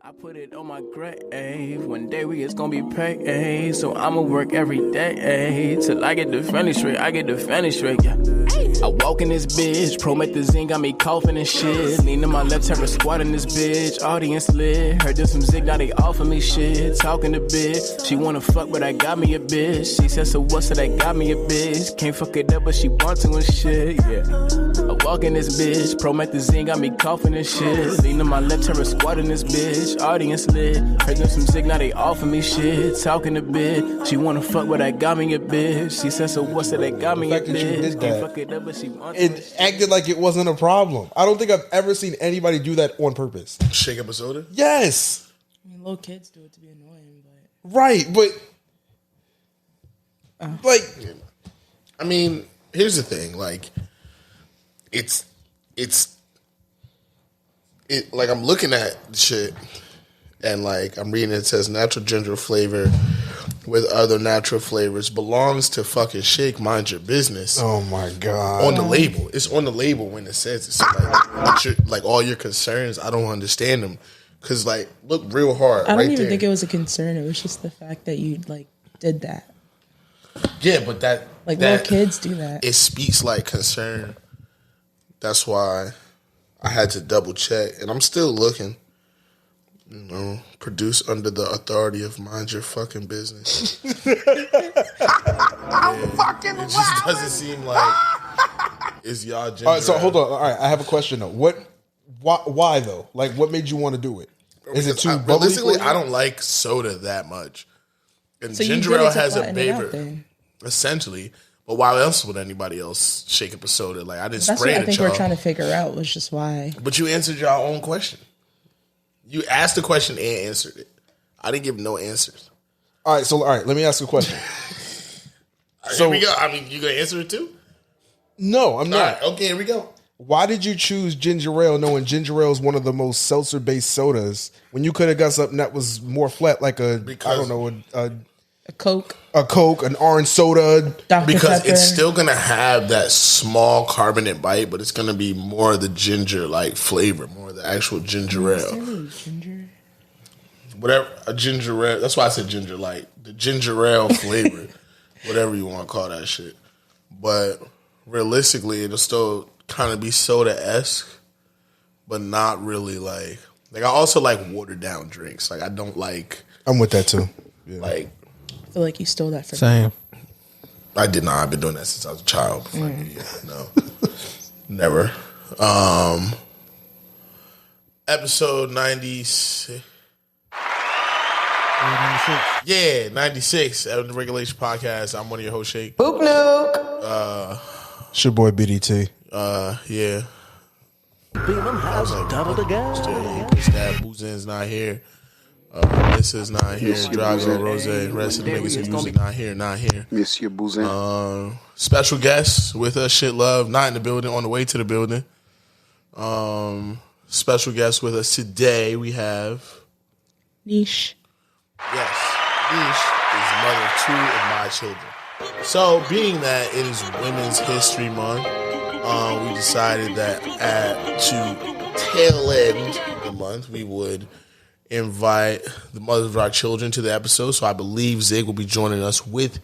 I put it on my grave. One day we is gonna be paid. So I'ma work every day till I get the finish straight. Yeah. I walk in this bitch, promethazine got me coughing and shit. Lean to my left, terror squat in this bitch. Audience lit, heard this from Zig, now they offer me shit. Talking a bit, she wanna fuck, but I got me a bitch. She said so what, so that got me a bitch. Can't fuck it up, but she want to and shit. Yeah. I walk in this bitch, promethazine got me coughing and shit. Lean to my left, terror squat in this bitch. Audience lit, heard them some Zig, now they offer me shit. Talking a bit, she wanna fuck, but I got me a bitch. She said so what, so that got me a bitch. Can't fuck it up, but she wants to. It acted like it wasn't a problem. I don't think I've ever seen anybody do that on purpose. Shake up a soda? Yes. I mean, little kids do it to be annoying, but right, but like, I mean, here's the thing. Like, it's like I'm looking at the shit, and like I'm reading it says natural ginger flavor with other natural flavors belongs to fucking shake. Mind your business. Oh my god! On the label, it's on the label when it says it's like all your concerns. I don't understand them because like look real hard. I don't even think it was a concern. It was just the fact that you like did that. Yeah, but that little kids do that. It speaks like concern. That's why I had to double check, and I'm still looking. You know, produce under the authority of mind your fucking business. I'm fucking It just doesn't seem like it's y'all ginger. all right. So hold on. All right, I have a question though. Why though? Like, what made you want to do it? Is it too bubbly? Realistically, I don't like soda that much, and So ginger ale has a flatten it out, flavor, then. essentially. But why else would anybody else shake up a soda? Like I didn't That's spray what it. I think y'all. we're trying to figure out was just why. But you answered your own question. You asked the question and answered it. I didn't give no answers. All right. Let me ask you a question. So here we go. I mean, you gonna answer it too? No, I'm not. All right, okay, here we go. Why did you choose ginger ale, knowing ginger ale is one of the most seltzer-based sodas, when you could have got something that was more flat, like a Coke, an orange soda? Dr. Because Pepper. it's still gonna have that small carbonate bite, but it's gonna be more of the ginger like flavor, more of the actual ginger ale. Ginger. Whatever a ginger ale. That's why I said ginger, like the ginger ale flavor, whatever you want to call that shit. But realistically, it'll still kind of be soda-esque, but not really like I also like watered down drinks. Like I don't like. I'm with that too. Yeah. Like I feel like you stole that from Same. I did not. I've been doing that since I was a child. No, never. Episode 96. Yeah, 96 of the Regulation Podcast. I'm one of your hosts, Shake. Boop nuke. It's your boy BDT. Yeah. Beamen has doubled again. Stab Boozin's not here. This is not here. Drago, Rose, rest of the niggas who usually not here. Monsieur Bouzin. Special guest with us, Shit Love, not in the building, on the way to the building. Special guest with us today, we have... Neesh. Yes, Neesh is the mother of 2 of my children. So, being that it is Women's History Month, we decided that to tail end the month, we would invite the mothers of our children to the episode. So I believe Zig will be joining us with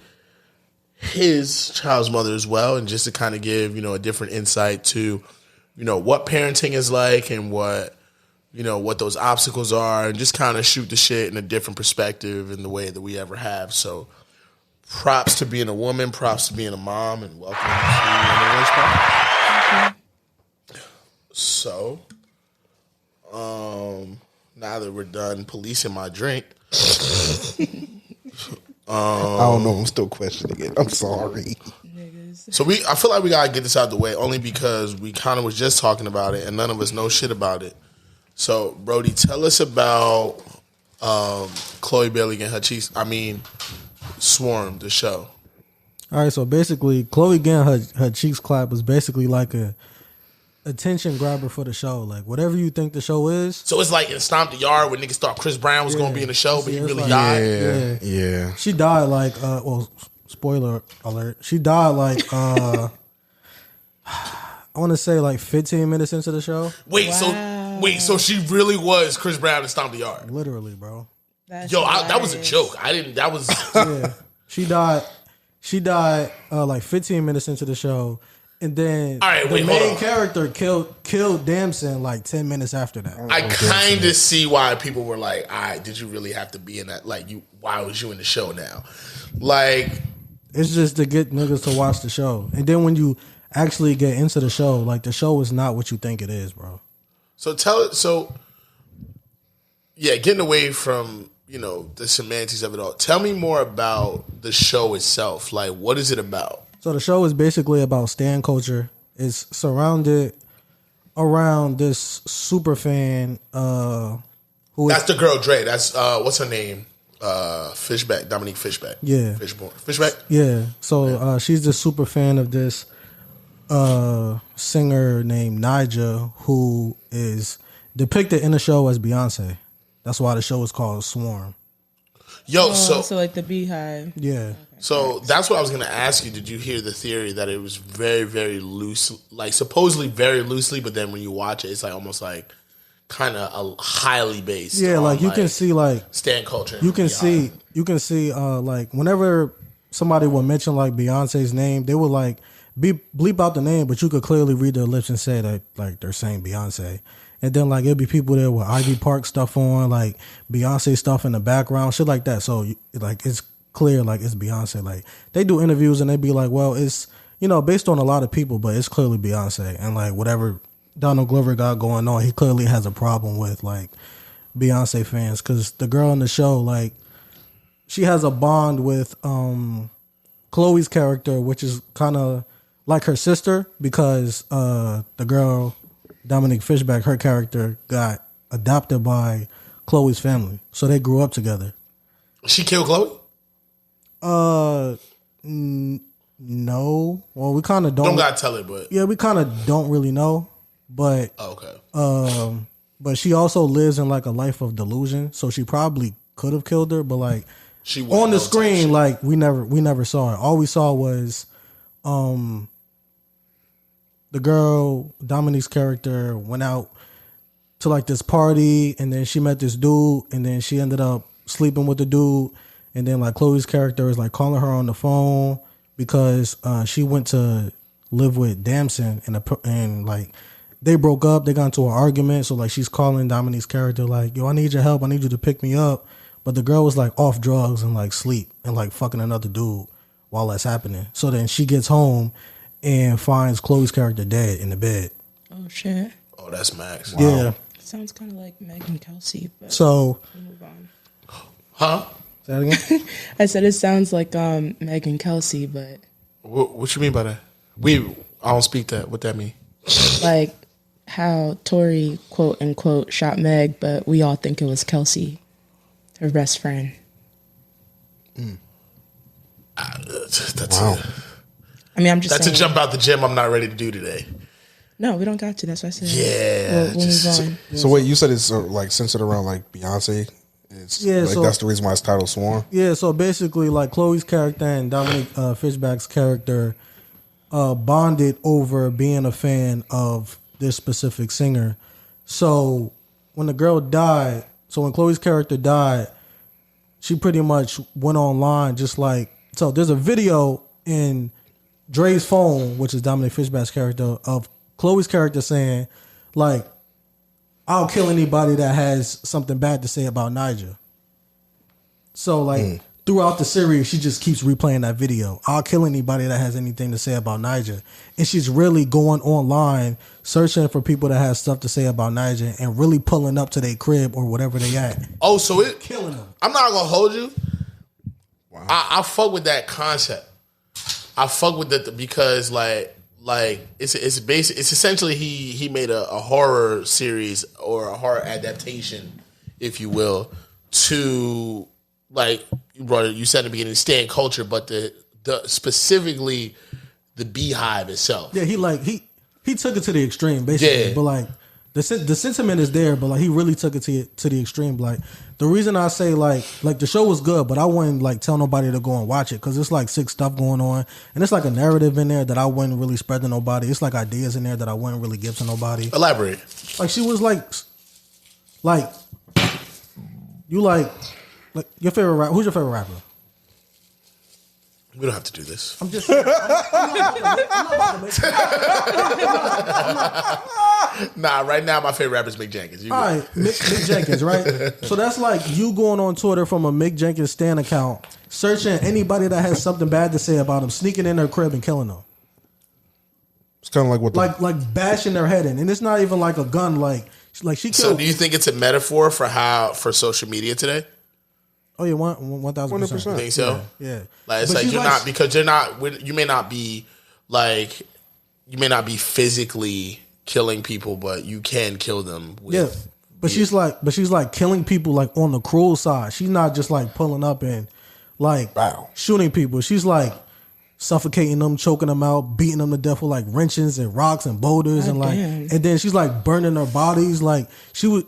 his child's mother as well, and just to kind of give, a different insight to, what parenting is like and what those obstacles are, and just kind of shoot the shit in a different perspective in the way that we ever have. So props to being a woman, props to being a mom, and welcome to Women's Podcast. So, now that we're done policing my drink, I don't know. I'm still questioning it. I'm sorry. So I feel like we gotta get this out of the way, only because we kind of was just talking about it and none of us know shit about it. So, Brody, tell us about Chloe Bailey getting her cheeks. Swarm, the show. All right, so basically, Chloe getting her cheeks clapped was basically like a attention grabber for the show. Like, whatever you think the show is. So it's like in Stomp the Yard when niggas thought Chris Brown was going to be in the show, but he really died. Yeah. She died like, spoiler alert. She died like, I want to say like 15 minutes into the show. Wait, so Wait, so she really was Chris Brown and Stomp the Yard? Literally, bro. That's That was a hilarious. joke. I didn't. That was. Yeah, she died like 15 minutes into the show, and then All right, the wait, hold main on. character killed Damson like 10 minutes after that. I kind of see why people were like, "All right, did you really have to be in that? Like, why was you in the show now?" Like, It's just to get niggas to watch the show, and then when you actually get into the show, like the show is not what you think it is, bro. getting away from the semantics of it all. Tell me more about the show itself. Like, what is it about? So the show is basically about stan culture. It's surrounded around this super fan who That's the girl Dre. That's what's her name? Fishback, Dominique Fishback. Yeah. Fishback. Yeah. So she's the super fan of this singer named Nija, who is depicted in the show as Beyonce. That's why the show is called Swarm. Yo, So like the Beehive. Yeah. So that's what I was going to ask you. Did you hear the theory that it was very, very loose, like supposedly very loosely, but then when you watch it, it's like almost like kind of highly based. Yeah, on, like you can see like stan culture. you can see like whenever somebody would mention like Beyonce's name, they would like bleep out the name, but you could clearly read their lips and say that like they're saying Beyonce. And then like it'd be people there with Ivy Park stuff on, like Beyonce stuff in the background, shit like that. So like it's clear like it's Beyonce. Like they do interviews and they be like, well, it's based on a lot of people, but it's clearly Beyonce. And like whatever Donald Glover got going on, he clearly has a problem with like Beyonce fans, because the girl in the show, like she has a bond with Chloe's character, which is kind of like her sister, because the girl Dominique Fishback, her character, got adopted by Chloe's family, so they grew up together. She killed Chloe? No. Well, we kind of Don't gotta tell it, but Yeah, we kind of don't really know, but okay. but she also lives in like a life of delusion, so she probably could have killed her, but like She on the screen, like we never saw it. All we saw was the girl, Dominique's character, went out to like this party, and then she met this dude, and then she ended up sleeping with the dude, and then like Chloe's character is like calling her on the phone because she went to live with Damson, and like they broke up, they got into an argument, so like she's calling Dominique's character like, yo, I need your help, I need you to pick me up. But the girl was like off drugs and like sleep and like fucking another dude while that's happening. So then she gets home and finds Chloe's character dead in the bed. Oh shit. Oh, that's Max. Yeah. Sounds kind of like Megan Kelsey, but So, we'll move on. Huh? say that again? I said it sounds like Megan Kelsey, but What you mean by that? I don't speak that. What that mean? like how Tori quote unquote shot Meg, but we all think it was Kelsey, her best friend. That's Wow. I mean, I'm just that's a saying. jump out the gym I'm not ready to do today. No, we don't got to. That's what I said. Yeah, We'll move on. So wait, you said it's like centered around like Beyonce. It's Yeah, like so- that's the reason why it's titled Swarm. Yeah, so basically, like Chloe's character and Dominique Fishback's character bonded over being a fan of this specific singer. So when the girl died, so when Chloe's character died, she pretty much went online just like, so there's a video in Dre's phone, which is Dominique Fishback's character, of Chloe's character saying, like, I'll kill anybody that has something bad to say about Nija. So, like, throughout the series, she just keeps replaying that video. I'll kill anybody that has anything to say about Nija. And she's really going online, searching for people that have stuff to say about Nija and really pulling up to their crib or whatever they at. Oh, so it Killing them. I'm not gonna hold you. Wow. I fuck with that concept. I fuck with it because like it's essentially he made a horror series or a horror adaptation, if you will, to like you said in the beginning, stan culture, but the specifically the Beehive itself. Yeah, he took it to the extreme, basically. Yeah. But like the sentiment is there, but like he really took it to the extreme. Like the reason I say like the show was good, but I wouldn't like tell nobody to go and watch it because it's like sick stuff going on, and it's like a narrative in there that I wouldn't really spread to nobody. It's like ideas in there that I wouldn't really give to nobody. Elaborate. Like she was like Like, you like your favorite rapper. Who's your favorite rapper? We don't have to do this. I'm just saying. Nah, right now my favorite rapper is Mick Jenkins. All right, Mick Jenkins, right? So that's like you going on Twitter from a Mick Jenkins stan account, searching anybody that has something bad to say about him, sneaking in their crib and killing them. It's kind of like what like bashing their head in, and it's not even like a gun. Like she killed. So do you think it's a metaphor for social media today? Oh yeah, 1,000%. You think so? Yeah. Like it's But like you're not because you're not. You may not be like you may not be physically killing people, but you can kill them. With, but she's like killing people like on the cruel side. She's not just like pulling up and like shooting people. She's like suffocating them, choking them out, beating them to death with like wrenches and rocks and boulders and like, and then she's like burning their bodies. Like she like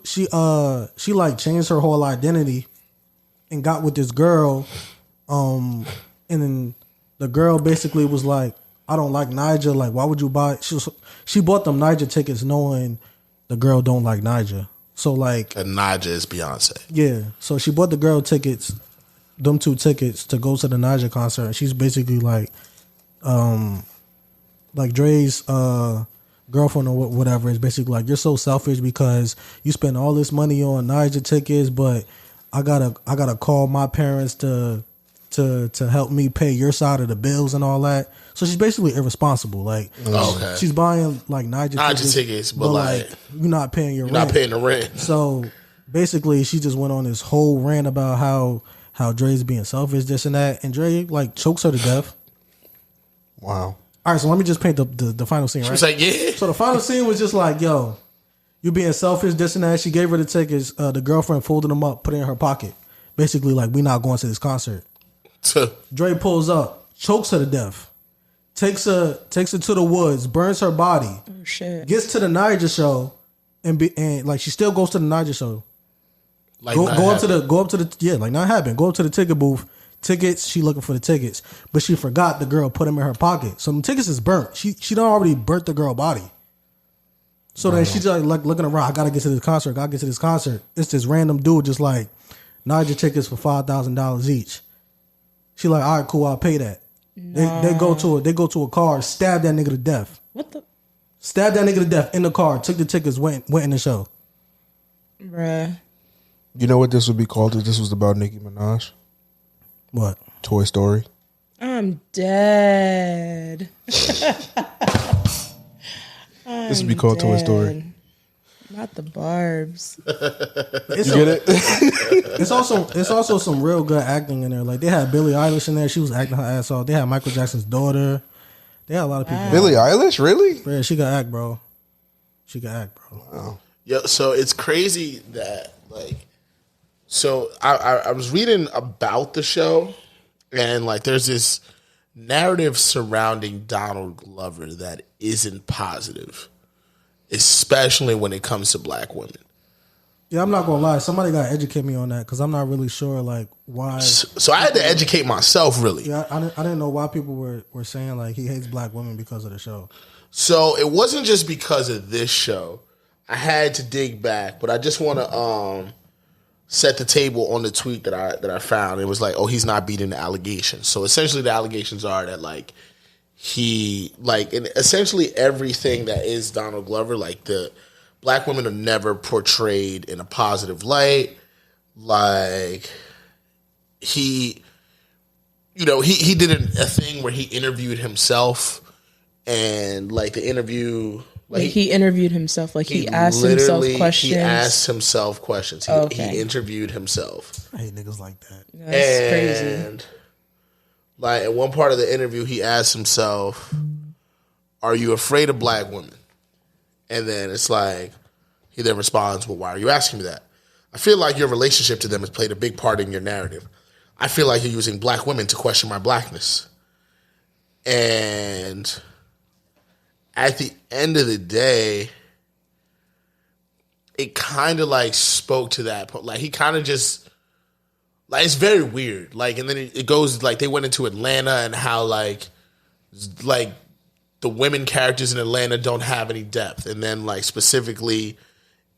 changed her whole identity and got with this girl, and then the girl basically was like, I don't like Niger. Like, why would you buy? She bought them Niger tickets knowing the girl don't like Niger. So like, and Niger is Beyonce. Yeah. So she bought the girl tickets, them 2 tickets to go to the Niger concert. And she's basically like Dre's girlfriend or whatever is basically like, you're so selfish because you spend all this money on Niger tickets, but I gotta call my parents to help me pay your side of the bills and all that. So she's basically irresponsible. Like she's buying like Niger tickets, but like you're not paying your rent. Not paying the rent. So basically, she just went on this whole rant about how Dre's being selfish, this and that, and Dre like chokes her to death. Wow. All right, so let me just paint the final scene. Right? She was like, yeah. So the final scene was just like, yo, you being selfish, this and that. She gave her the tickets. The girlfriend folded them up, put it in her pocket. Basically, like, we not going to this concert. Dre pulls up, chokes her to death, takes her to the woods, burns her body. Oh shit! Gets to the Niger show, and like she still goes to the Niger show. Like go up to the like not happened. Go up to the ticket booth. Tickets. She looking for the tickets, but she forgot the girl put them in her pocket. So the tickets is burnt. She done already burnt the girl body. So then she's like looking around. I gotta get to this concert. It's this random dude just like Niger tickets for $5,000 each. She like, all right, cool, I'll pay that. No. They go to a car, stab that nigga to death. What the? Stab that nigga to death in the car. Took the tickets, went in the show. Bruh. You know what this would be called if this was about Nicki Minaj? What? Toy Story. I'm dead. This would be called Toy Story. Not the barbs. You get it? It's also some real good acting in there. Like they had Billie Eilish in there. She was acting her ass off. They had Michael Jackson's daughter. They had a lot of people. Billie Eilish, really? Yeah, she can act, bro. Wow. Yeah, so it's crazy that like, so I was reading about the show, and like there's this narrative surrounding Donald Glover that isn't positive, especially when it comes to black women. Yeah, I'm not gonna lie. Somebody got to educate me on that because I'm not really sure like why. So I had to educate myself, really. Yeah, I didn't know why people were saying like he hates black women because of the show. So it wasn't just because of this show. I had to dig back, but I just want to set the table on the tweet that I found. It was like, oh, he's not beating the allegations. So essentially, the allegations are that like he like and essentially everything that is Donald Glover, like the black women are never portrayed in a positive light. Like he did a thing where he interviewed himself, and like the interview. Like he interviewed himself. Like he asked himself questions. He asked himself questions. He interviewed himself. I hate niggas like that. That's crazy. Like in one part of the interview, he asked himself, "Are you afraid of black women?" And then it's like he then responds, "Well, why are you asking me that? I feel like your relationship to them has played a big part in your narrative. I feel like you're using black women to question my blackness." And at the end of the day, it kind of like spoke to that. Like he kind of just, like it's very weird. Like, and then it goes like they went into Atlanta and how like the women characters in Atlanta don't have any depth. And then like specifically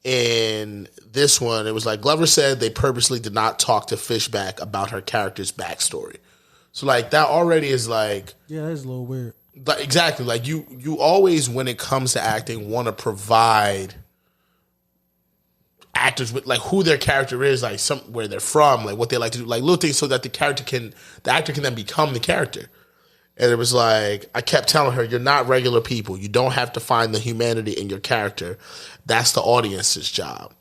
in this one, it was like Glover said they purposely did not talk to Fishback about her character's backstory. So like that already is like, yeah, that's a little weird. Like, exactly. Like you always, when it comes to acting, want to provide actors with like who their character is, like where they're from, like what they like to do, like little things, so that the actor can then become the character. And it was like, I kept telling her, you're not regular people. You don't have to find the humanity in your character. That's the audience's job.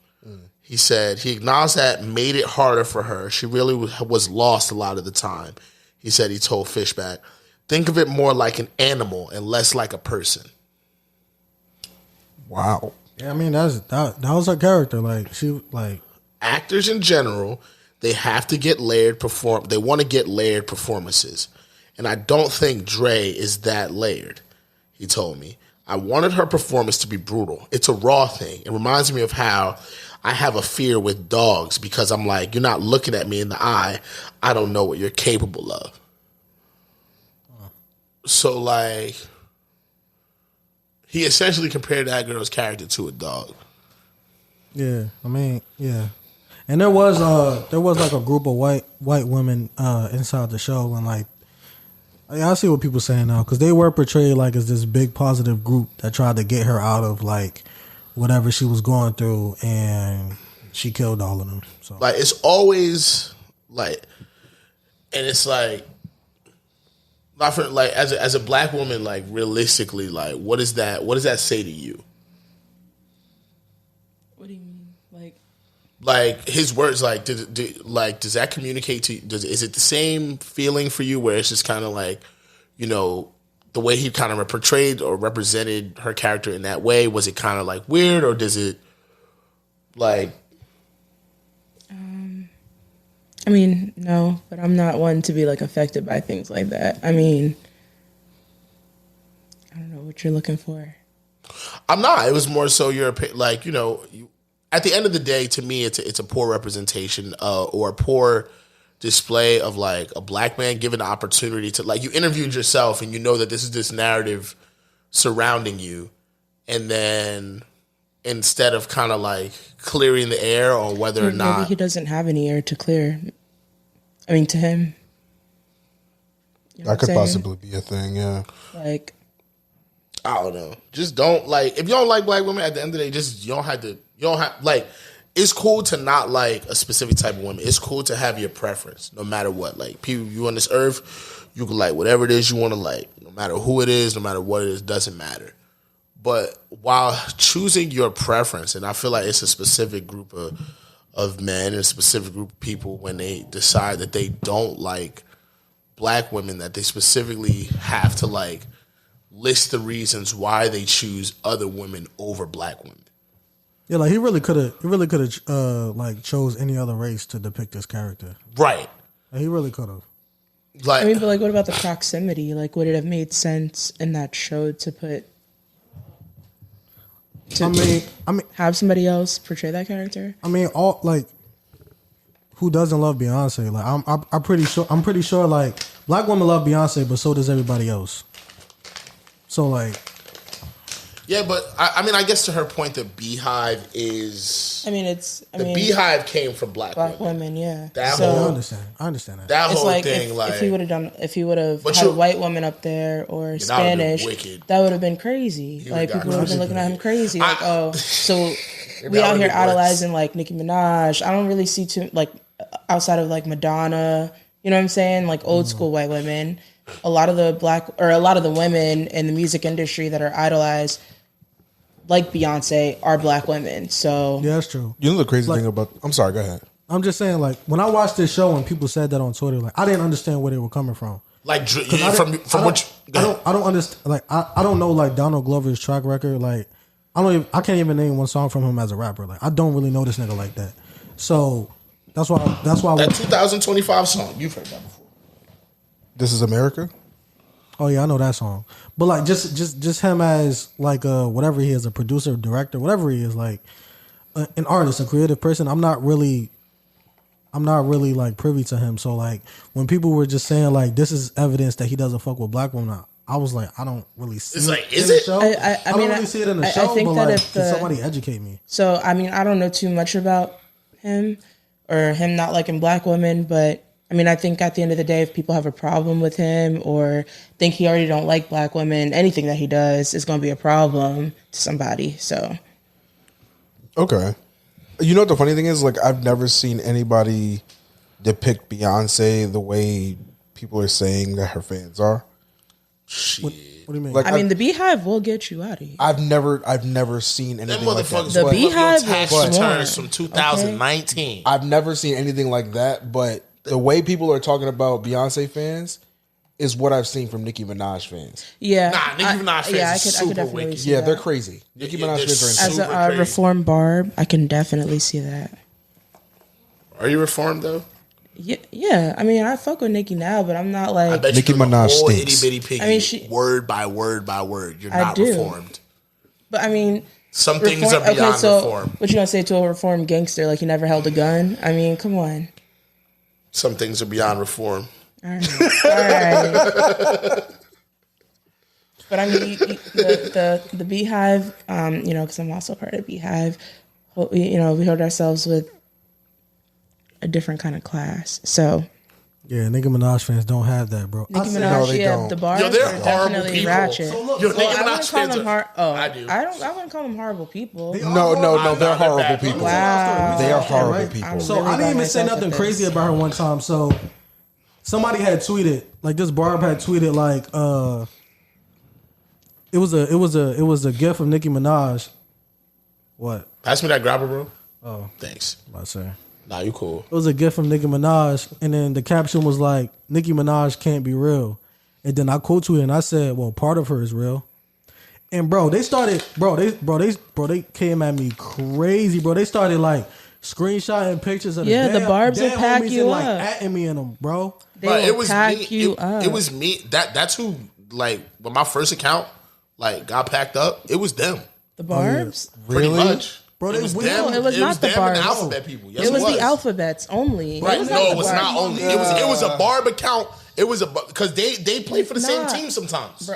He said he acknowledged that made it harder for her. She really was lost a lot of the time. He said he told Fishback, think of it more like an animal and less like a person. Wow. Yeah, I mean that was her character. Like she like actors in general, they have to get layered they want to get layered performances. And I don't think Dre is that layered, he told me. I wanted her performance to be brutal. It's a raw thing. It reminds me of how I have a fear with dogs because I'm like, you're not looking at me in the eye. I don't know what you're capable of. So, like, he essentially compared that girl's character to a dog. Yeah, I mean, yeah. And there was like a group of white women inside the show, and like, I see what people saying now because they were portrayed like as this big positive group that tried to get her out of like whatever she was going through, and she killed all of them. So like, it's always like, and it's like, as a black woman, like realistically, like what does that say to you? What do you mean, like his words, like does that communicate to you? Is it the same feeling for you where it's just kind of like, you know, the way he kind of portrayed or represented her character in that way? Was it kind of like weird, or does it like? I mean, no, but I'm not one to be like affected by things like that. I mean, I don't know what you're looking for. I'm not. It was more so like, you know, at the end of the day, to me, it's a poor representation or a poor display of like a black man given the opportunity to, like, you interviewed yourself and you know that this is this narrative surrounding you, and then instead of kind of like clearing the air on whether or not, maybe he doesn't have any air to clear. I mean, to him, you know that could possibly be a thing. Yeah, like, I don't know. Just don't like, if you don't like black women, at the end of the day, just you don't have like, it's cool to not like a specific type of woman. It's cool to have your preference, no matter what. Like, people, you on this earth, you can like whatever it is you want to like, no matter who it is, no matter what it is, doesn't matter. But while choosing your preference, and I feel like it's a specific group of men and a specific group of people, when they decide that they don't like black women, that they specifically have to like list the reasons why they choose other women over black women. yeah, like he really could have like chose any other race to depict this character. Right. Like, he really could have. Like, I mean, but like, what about the proximity? Like, would it have made sense in that show to put? I mean, have somebody else portray that character. I mean, all like, who doesn't love Beyonce? Like, I'm pretty sure like black women love Beyonce, but so does everybody else. So like, yeah, but I mean, I guess to her point, the Beehive is. I mean, Beehive came from black women. Yeah. That I whole understand that. That it's whole like thing, if he would have had a white woman up there or Spanish, that would have been crazy. Like, people would have been looking at him crazy. Like, oh, so we out here idolizing like Nicki Minaj. I don't really see too, like, outside of like Madonna. You know what I'm saying? Like old school white women. A lot of the women in the music industry that are idolized, like Beyonce, are black women. So yeah, that's true. You know the crazy thing about? I'm sorry. Go ahead. I'm just saying, like, when I watched this show and people said that on Twitter, like, I didn't understand where they were coming from. Like, I don't understand. Like, I don't know like Donald Glover's track record. Like, I can't even name one song from him as a rapper. Like, I don't really know this nigga like that. So that's why that 2025 song, you've heard that before. This Is America? Oh yeah, I know that song. But like just him as like whatever he is, a producer, director, whatever he is, like an artist, a creative person. I'm not really like privy to him. So like when people were just saying like this is evidence that he doesn't fuck with black women, I was like, I don't really see it's it like, is in it? the show. I don't really see it in the show, I think but that like, if can somebody educate me? So, I mean, I don't know too much about him or him not liking black women, but I mean, I think at the end of the day, if people have a problem with him or think he already don't like black women, anything that he does is going to be a problem to somebody. So, okay. You know what the funny thing is? Like, I've never seen anybody depict Beyonce the way people are saying that her fans are. Shit. What do you mean? like, I mean, the Beehive will get you out of here. I've never seen anything like that. The Beehive tax returns from 2019. Okay. I've never seen anything like that, but the way people are talking about Beyonce fans is what I've seen from Nicki Minaj fans. Yeah. Nicki Minaj fans I could definitely wicked. see Yeah, that. they're crazy. Nicki Minaj fans are As a reformed Barb, I can definitely see that. Are you reformed though? Yeah. I mean, I fuck with Nicki now, but I'm not like... I bet Nicki you know the Minaj whole stinks. itty bitty piggy, I mean, word by word by word. You're I not do. reformed. But I mean... Some things are beyond reform. What you gonna say to a reformed gangster? Like he never held a gun? I mean, come on. Some things are beyond reform. All right. But I mean, the Beehive, you know, because I'm also part of Beehive. You know, we hold ourselves with a different kind of class. So Yeah, Nicki Minaj fans don't have that, bro. Nicki Minaj, no, they yeah, don't. the bars Yo, they're are horrible definitely people. ratchet. So look, Yo, so Nicki I wouldn't Minaj call fans them are... I do. I wouldn't call them horrible people. No, they're horrible bad. people. Wow. They are horrible Right? people. So really I didn't by even say myself nothing at crazy this. about her one time. So somebody had tweeted, like this Barb had tweeted, like it was a gift of Nicki Minaj. What? Pass me that grabber, bro. Oh, Thanks. I say. Nah, you cool. It was a gift from Nicki Minaj, and then the caption was like, "Nicki Minaj can't be real." And then I quote tweeted and I said, "Well, part of her is real." And bro, they came at me crazy, bro. They started like screenshotting pictures of Yeah, the Barbs will pack homies you and, like, up. atting me in them, bro. They But will pack you up. It was me. That's who. Like when my first account like got packed up, it was them. The Barbs? Pretty Really? much. Bro, it was they- them. No, it was not the them and Barbs. alphabet people. Yes, It was the alphabets only. Right? It was No, not it the was Barbs. not only. It was a Barb account. It was because they play for the same Nah. team sometimes.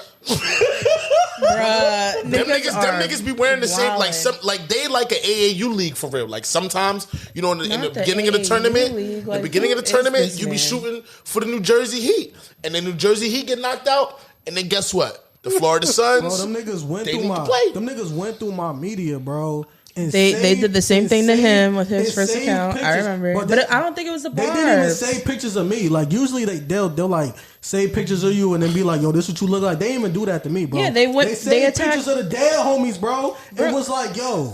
Bruh, Them niggas be wearing the same like they like an AAU league for real. Like sometimes in the Not the beginning of the AAU tournament, league. the Like, beginning of the who is tournament, this you be man? shooting for the New Jersey Heat, and then New Jersey Heat get knocked out, and then guess what? The Florida Suns. Bro, them niggas went they through need my to play. them niggas went through my media, bro. And They did the same thing to him with his and first saved account. I pictures. remember. they- But I don't think it was the They Barbs. didn't even save pictures of me. Like usually they'll like save pictures of you and then be like, "Yo, this what you look like." They didn't even do that to me, bro. Yeah, they saved attacked- pictures of the dead homies, bro. It was like, "Yo,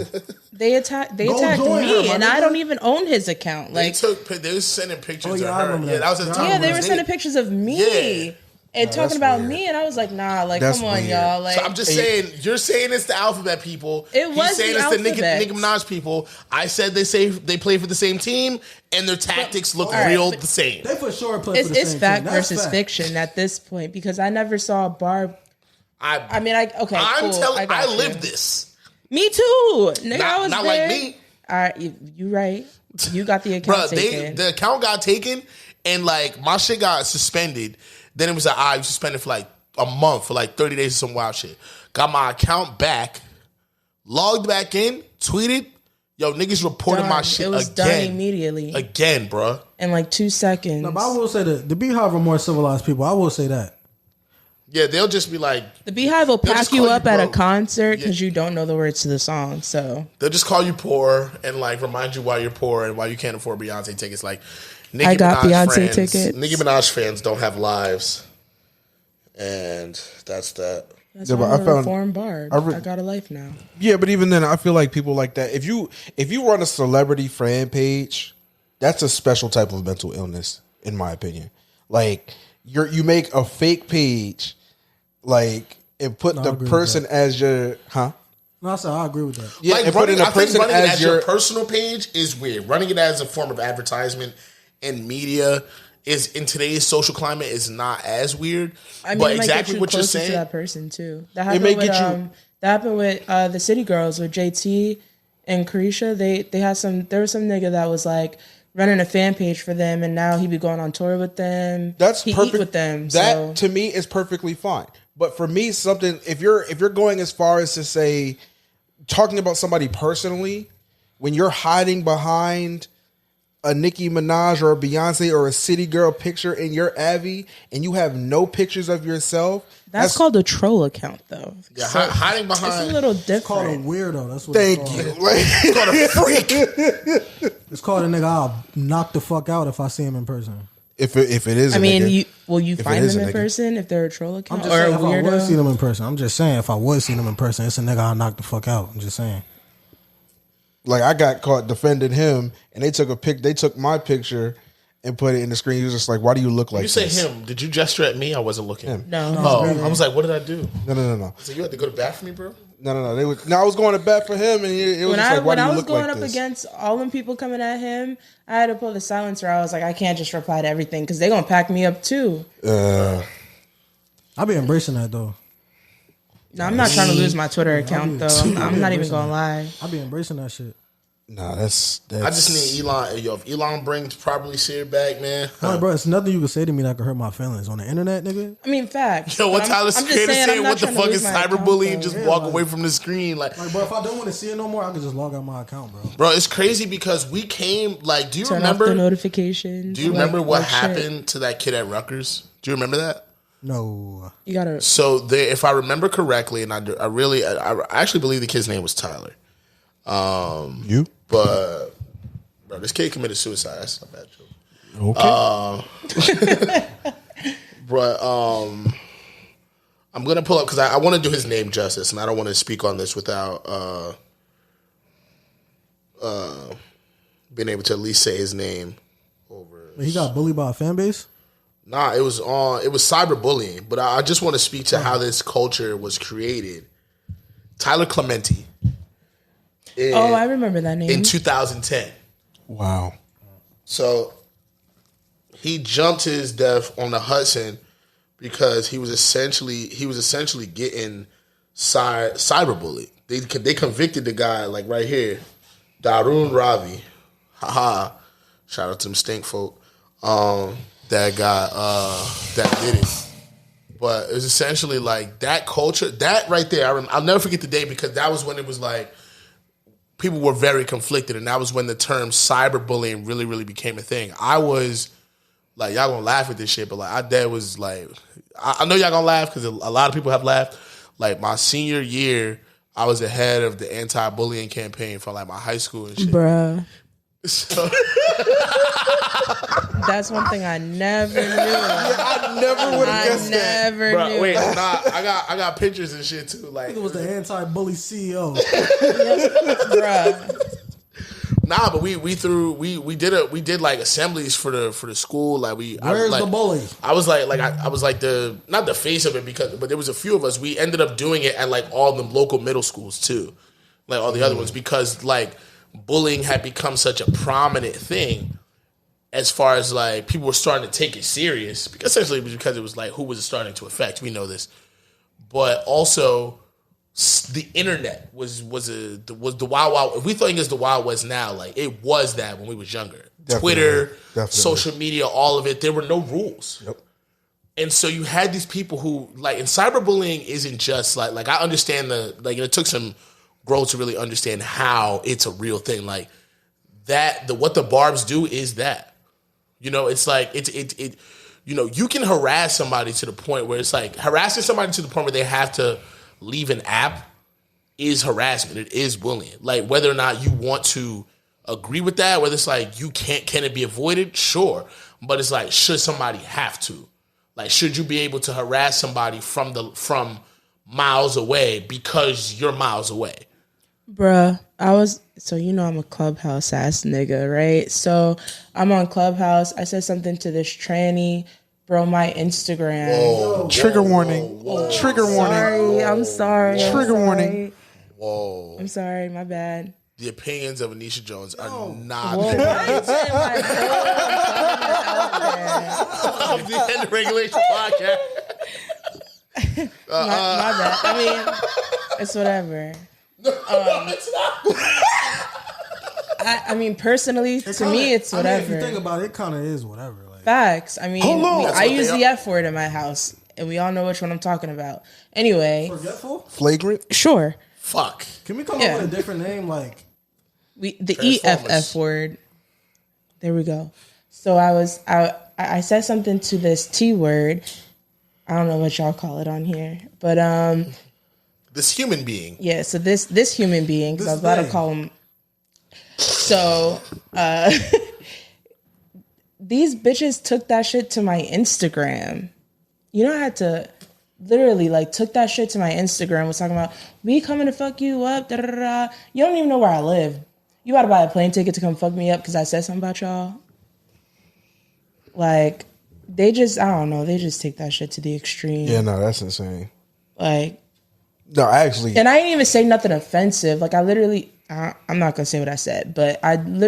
They attacked Go me, join her, my and I nigga. don't even own his account. They Like, they was sending pictures yeah, of I her. remember Yeah, that. that was the Yeah, I time. yeah, they remember were sending pictures of me Yeah. and talking that's about weird. me, and I was like, nah, like, That's come on, weird. y'all. Like, So I'm just saying, you're saying it's the alphabet people. It was He's saying the it's the Nicki alphabets. Minaj people. I said they play for the same team, and their tactics look right, real but- the same. they for sure play for the it's same fact team." That's versus fact. fiction at this point because I never saw Barb. I I'm cool. telling. I got lived you. this. Me too. Nigga, I was Not there. like me. All right, you right. You got the account Bro, taken. the account got taken, and like my shit got suspended. Then it was like, you suspended for like a month, for like 30 days or some wild shit. Got my account back, logged back in, tweeted, yo, niggas reported Done. my shit It was done again. immediately. Again, bro. In like 2 seconds. No, but I will say that the Beehive are more civilized people. I will say that. Yeah, they'll just be like, The Beehive will They'll pack just you call you up at a broke. concert because you don't know the words to the song. So they'll just call you poor and like remind you why you're poor and why you can't afford Beyonce tickets. Like, Nicki I got Minaj Beyonce fans, tickets. Nicki Minaj fans don't have lives, and that's that. that's Yeah, why but I'm I a found- reformed Barb. I I got a life now. Yeah, but even then, I feel like people like that. If you run a celebrity fan page, that's a special type of mental illness, in my opinion. Like you make a fake page, like and put I the agree with person as your No, I said I agree with that. Yeah, Like and put in a I think person running it as as your your personal page is weird. Running it as a form of advertisement in media is in today's social climate is not as weird. I mean, but it might exactly get you what you're closer saying. to that person too. That may happened with get you- that happened with the City Girls with JT and Carisha. They had there was some nigga that was like running a fan page for them, and now he be going on tour with them. That's he perfect eat with them. That So to me is perfectly fine. But for me, something if you're going as far as to say talking about somebody personally, when you're hiding behind a Nicki Minaj or a Beyonce or a City Girl picture in your Avi and you have no pictures of yourself. That's called a troll account, though. Yeah, hiding behind. It's a little different. It's called a weirdo. That's what Thank it's you. called. It's called a freak. It's called a nigga I'll knock the fuck out if I see him in person. If it is, I mean, nigga, will you find them in person if they're a troll account I'm just or saying, a if I would weirdo? see them in person. I'm just saying if I would see them in person, it's a nigga I'll knock the fuck out. I'm just saying. like I got caught defending him, and they took my picture and put it in the screen. He was just like, "Why do you look like you say this?" him? Did you gesture at me? I wasn't looking. Him. No. Oh, I was like, what did I do? No. So you had to go to bat for me, bro? No. I was going to bat for him, and it was just like, "Why do you look like this?" When I was going up against all them people coming at him, I had to pull the silencer. I was like, I can't just reply to everything because they're gonna pack me up too. I be embracing that though. No, I'm not trying to lose my Twitter account though. I'm not even gonna lie. I be embracing that shit. Nah, that's. I just need Elon. Yo, if Elon brings properly seared back, man. Like, bro, it's nothing you can say to me that can hurt my feelings on the internet, nigga. I mean, facts. Yo, what Tyler Clementi saying? What the fuck is cyberbullying? Just walk like, away from the screen, like, bro. If I don't want to see it no more, I can just log out my account, bro. Bro, it's crazy because we came. Like, do you Turn remember off the notifications? Do you remember what happened to that kid at Rutgers? Do you remember that? No. You gotta. So if I remember correctly, and I actually believe the kid's name was Tyler. But bro, this kid committed suicide. That's not a bad joke. Okay. But I'm gonna pull up because I want to do his name justice, and I don't want to speak on this without being able to at least say his name over. He got bullied by a fan base? Nah, it was cyberbullying, but I just want to speak to how this culture was created. Tyler Clementi. I remember that name. In 2010. Wow. So he jumped his death on the Hudson because he was essentially getting cyberbullied. They convicted the guy, like right here, Darun Ravi. Haha. Shout out to them stink folk. That did it. But it was essentially like that culture, that right there. I'll never forget the day because that was when it was like people were very conflicted, and that was when the term cyberbullying really, really became a thing. I was like, y'all gonna laugh at this shit, but like I dad was like, I know y'all gonna laugh because a lot of people have laughed. Like my senior year, I was the head of the anti-bullying campaign for like my high school and shit. Bruh. So that's one thing I never knew. I never would have guessed that. I never knew. Wait, I got pictures and shit too. Like It was the anti-bully CEO. Bruh. Nah, but we did like assemblies for the school. Like Where's the bully? I was like I was like the not the face of it but there was a few of us. We ended up doing it at like all the local middle schools too, like all the other ones because like bullying had become such a prominent thing as far as like people were starting to take it serious. Because essentially it was because it was like who was it starting to affect? We know this, but also the internet was the Wild Wild. If we think it's the Wild West now, like it was that when we was younger. Twitter, social media, all of it. There were no rules. Yep. And so you had these people who like, and cyberbullying isn't just like I understand it took some growth to really understand how it's a real thing. Like what the barbs do is that, it's like it you can harass somebody to the point where it's like harassing somebody to the point where they have to leave an app is harassment. It is bullying. Like whether or not you want to agree with that, whether it's like can it be avoided? Sure. But it's like, should somebody have to? Like, should you be able to harass somebody from miles away because you're miles away? Bruh, I'm a Clubhouse ass nigga, right? So I'm on Clubhouse. I said something to this tranny. Bro, my Instagram. Trigger warning. Trigger warning. I'm sorry. Trigger warning. Whoa. I'm sorry. My bad. The opinions of Anisha Jones are not Whoa, of the End Regulation Podcast. My bad. I mean, it's whatever. It's not. I mean, personally, to me, it's whatever. If you think about it, it kind of is whatever. Like, facts. I mean, I use the F word in my house And we all know which one I'm talking about. Anyway. Forgetful? Flagrant? Sure. Fuck. Can we come up with a different name? Like the EFF word. There we go. So I said something to this T word. I don't know what y'all call it on here. But this human being. Yeah, so this human being, because I was about to call him. So these bitches took that shit to my Instagram. You know, I had to literally took that shit to my Instagram. Was talking about, we coming to fuck you up. Da, da, da, da. You don't even know where I live. You gotta buy a plane ticket to come fuck me up because I said something about y'all. Like, they just, I don't know, they just take that shit to the extreme. Yeah, no, that's insane. Like, no, actually. And I didn't even say nothing offensive. Like, I literally, I'm not gonna say what I said, but I'm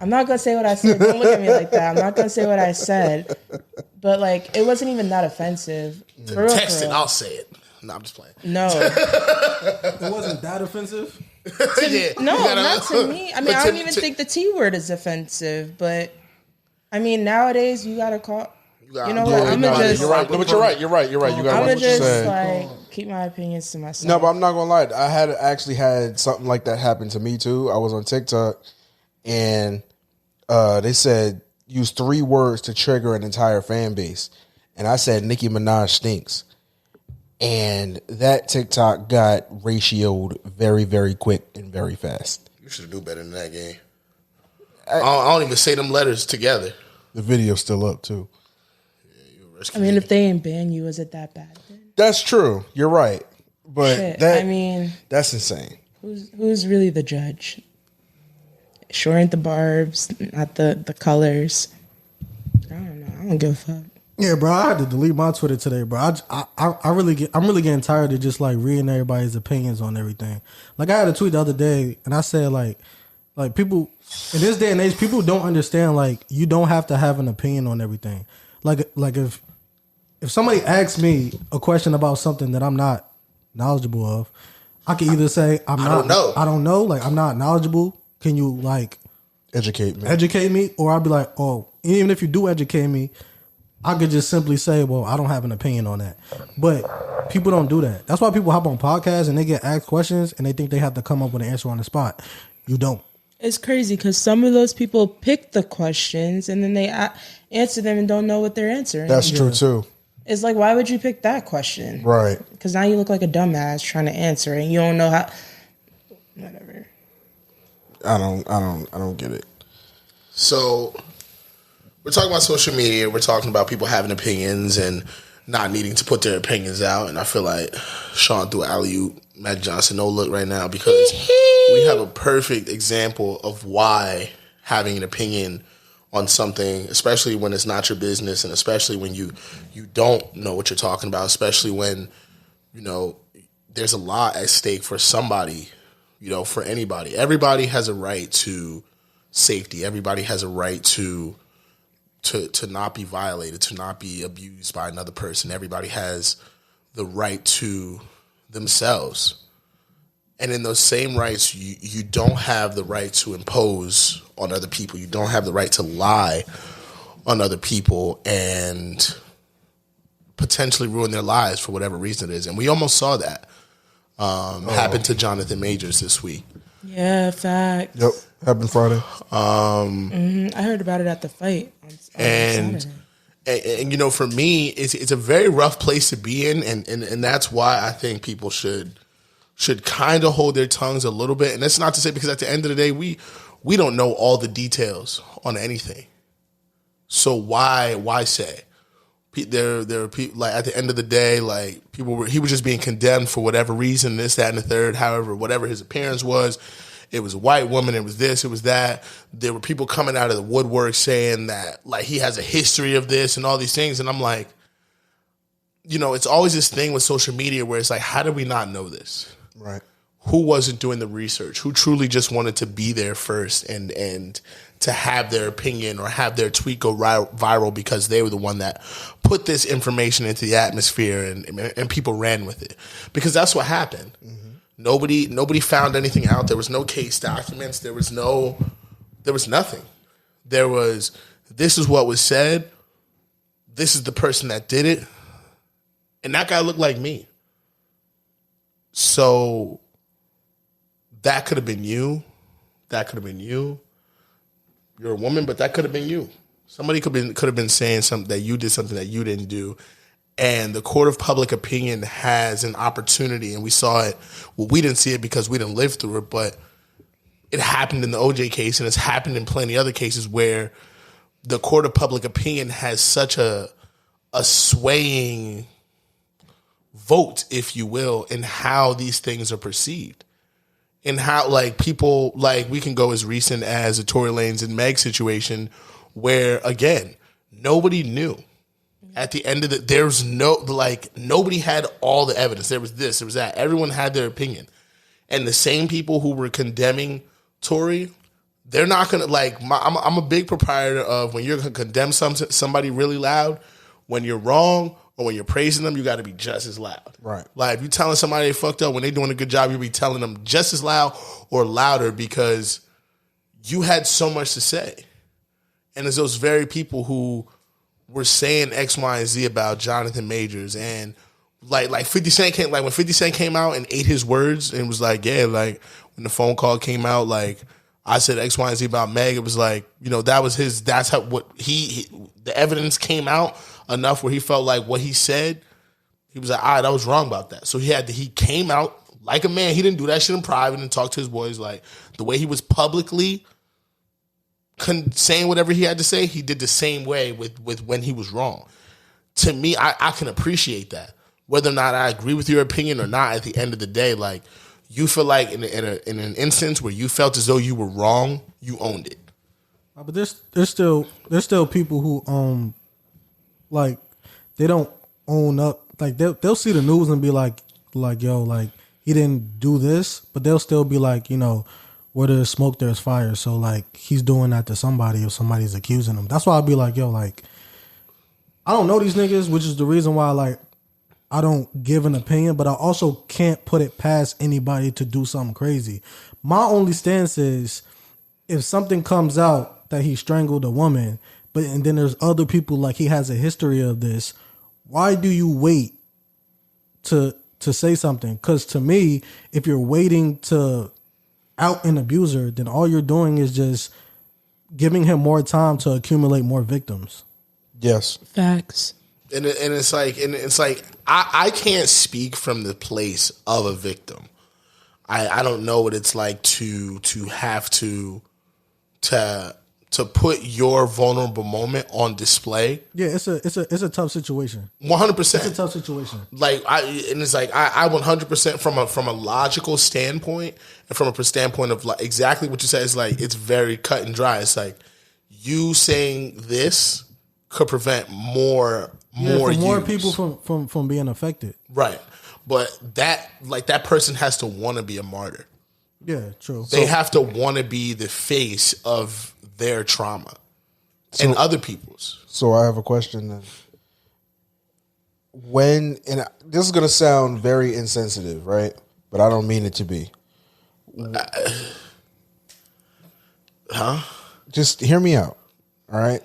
not gonna say what I said. Don't look at me like that. I'm not gonna say what I said. But, like, it wasn't even that offensive. For real, text it, I'll say it. No, I'm just playing. No. It wasn't that offensive? Not to me. I mean, I don't even think the T word is offensive, but, I mean, nowadays, you gotta call... You know what? I'm gonna just... You're right. No, but you're right. You gotta I'm watch gonna what you just, say. keep my opinions to myself. No, but I'm not gonna lie. I actually had something like that happen to me, too. I was on TikTok, and they said use 3 words to trigger an entire fan base. And I said Nicki Minaj stinks. And that TikTok got ratioed very, very quick and very fast. You should have knew better than that game. I don't even say them letters together. The video's still up, too. Yeah, I mean, if they ain't ban you, is it that bad? Then? That's true. You're right. But Shit, that's insane. Who's really the judge? Sure ain't the barbs, not the colors. I don't know. I don't give a fuck. Yeah, bro, I had to delete my Twitter today, bro. I'm really getting tired of just reading everybody's opinions on everything. Like, I had a tweet the other day, and I said like people in this day and age, people don't understand you don't have to have an opinion on everything. Like if somebody asks me a question about something that I'm not knowledgeable of, I can either say I don't know, like I'm not knowledgeable. Can you educate me? Or I'll be like, oh, even if you do educate me, I could just simply say, well, I don't have an opinion on that. But people don't do that. That's why people hop on podcasts and they get asked questions and they think they have to come up with an answer on the spot. You don't. It's crazy because some of those people pick the questions and then they answer them and don't know what they're answering. That's true, too. It's like, why would you pick that question? Right. Because now you look like a dumbass trying to answer it and you don't know how. Whatever. I don't get it. So we're talking about social media. We're talking about people having opinions and not needing to put their opinions out. And I feel like Sean threw alley-oop Matt Johnson no look right now because we have a perfect example of why having an opinion on something, especially when it's not your business, and especially when you don't know what you're talking about, especially when there's a lot at stake for somebody, for anybody. Everybody has a right to safety. Everybody has a right to not be violated, to not be abused by another person. Everybody has the right to themselves. And in those same rights, you don't have the right to impose on other people. You don't have the right to lie on other people and potentially ruin their lives for whatever reason it is. And we almost saw that happen to Johnathan Majors this week. Yeah, facts. Yep, happened Friday. I heard about it at the fight on Saturday. And for me, it's a very rough place to be in, and that's why I think people should kind of hold their tongues a little bit. And that's not to say, because at the end of the day, we don't know all the details on anything. So why say? There are people, at the end of the day, he was just being condemned for whatever reason, this, that, and the third. However, whatever his appearance was, it was a white woman, it was this, it was that. There were people coming out of the woodwork saying that he has a history of this and all these things. And I'm like, it's always this thing with social media where it's like, how did we not know this? Right. Who wasn't doing the research? Who truly just wanted to be there first and to have their opinion or have their tweet go viral because they were the one that put this information into the atmosphere and people ran with it? Because that's what happened. Mm-hmm. Nobody found anything out. There was no case documents. There was nothing. There was, this is what was said. this is the person that did it, and that guy looked like me. So that could have been you. That could have been you. You're a woman, but that could have been you. Somebody could have been saying something that you did something that you didn't do. And the court of public opinion has an opportunity, and we saw it. Well, we didn't see it because we didn't live through it, but it happened in the OJ case, and it's happened in plenty of other cases where the court of public opinion has such a swaying vote, if you will, in how these things are perceived. And how, like, people, like, we can go as recent as the Tory Lanez and Meg situation where, again, nobody knew. At the end of there's nobody had all the evidence. There was this, there was that. Everyone had their opinion. And the same people who were condemning Tory, they're not going to, like, I'm a big proprietor of when you're going to condemn somebody really loud, when you're wrong or when you're praising them, you got to be just as loud. Right. Like, if you're telling somebody they fucked up when they're doing a good job, you'll be telling them just as loud or louder because you had so much to say. And there's those very people who were saying X, Y, and Z about Johnathan Majors, and like 50 Cent came, like when 50 Cent came out and ate his words and was like, yeah, like when the phone call came out, like I said X, Y, and Z about Meg, it was like, you know, that was his, that's how, what he the evidence came out enough where he felt like what he said, he was like, all right, I was wrong about that. So he came out like a man. He didn't do that shit in private and talk to his boys. Like the way he was publicly saying whatever he had to say, he did the same way with when he was wrong. To me, I can appreciate that. Whether or not I agree with your opinion or not, at the end of the day, like, you feel like in an instance where you felt as though you were wrong, you owned it. But there's still people who like they don't own up. Like they'll see the news and be like yo, like he didn't do this, but they'll still be like, you know, where there's smoke, there's fire. So, like, he's doing that to somebody if somebody's accusing him. That's why I'll be like, yo, like, I don't know these niggas, which is the reason why, like, I don't give an opinion, but I also can't put it past anybody to do something crazy. My only stance is if something comes out that he strangled a woman, and then there's other people, like, he has a history of this, why do you wait to say something? Because to me, if you're waiting to out an abuser, then all you're doing is just giving him more time to accumulate more victims. Yes. Facts. And it's like I can't speak from the place of a victim. I don't know what it's like to have to put your vulnerable moment on display. Yeah, it's a tough situation. 100%. It's a tough situation. Like I 100% from a logical standpoint and from a standpoint of like exactly what you said is like it's very cut and dry. It's like you saying this could prevent more people from being affected. Right. But that person has to want to be a martyr. Yeah, true. They have to want to be the face of their trauma and other people's. So I have a question then. And this is going to sound very insensitive, right? But I don't mean it to be. Just hear me out, all right?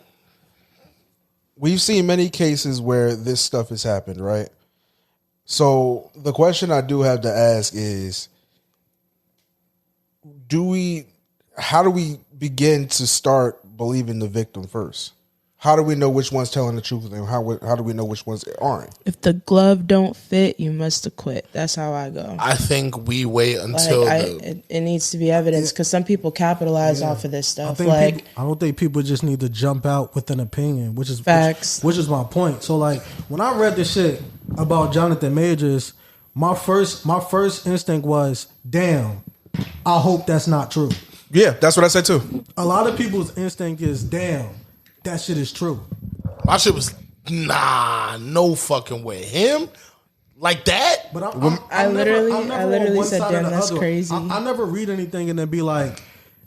We've seen many cases where this stuff has happened, right? So the question I do have to ask is, how do we begin to start believing the victim first? How do we know which one's telling the truth and how do we know which ones aren't? If the glove don't fit, you must acquit. That's how I go. I think we wait until it needs to be evidence because some people capitalize off of this stuff. I don't think people just need to jump out with an opinion, which is facts. Which is my point. So like when I read this shit about Johnathan Majors, my first instinct was, damn, I hope that's not true. Yeah, that's what I said too. A lot of people's instinct is, damn, that shit is true. My shit was, nah, no fucking way. Him? Like that? But I literally said, damn, that's crazy. I never read anything and then be like,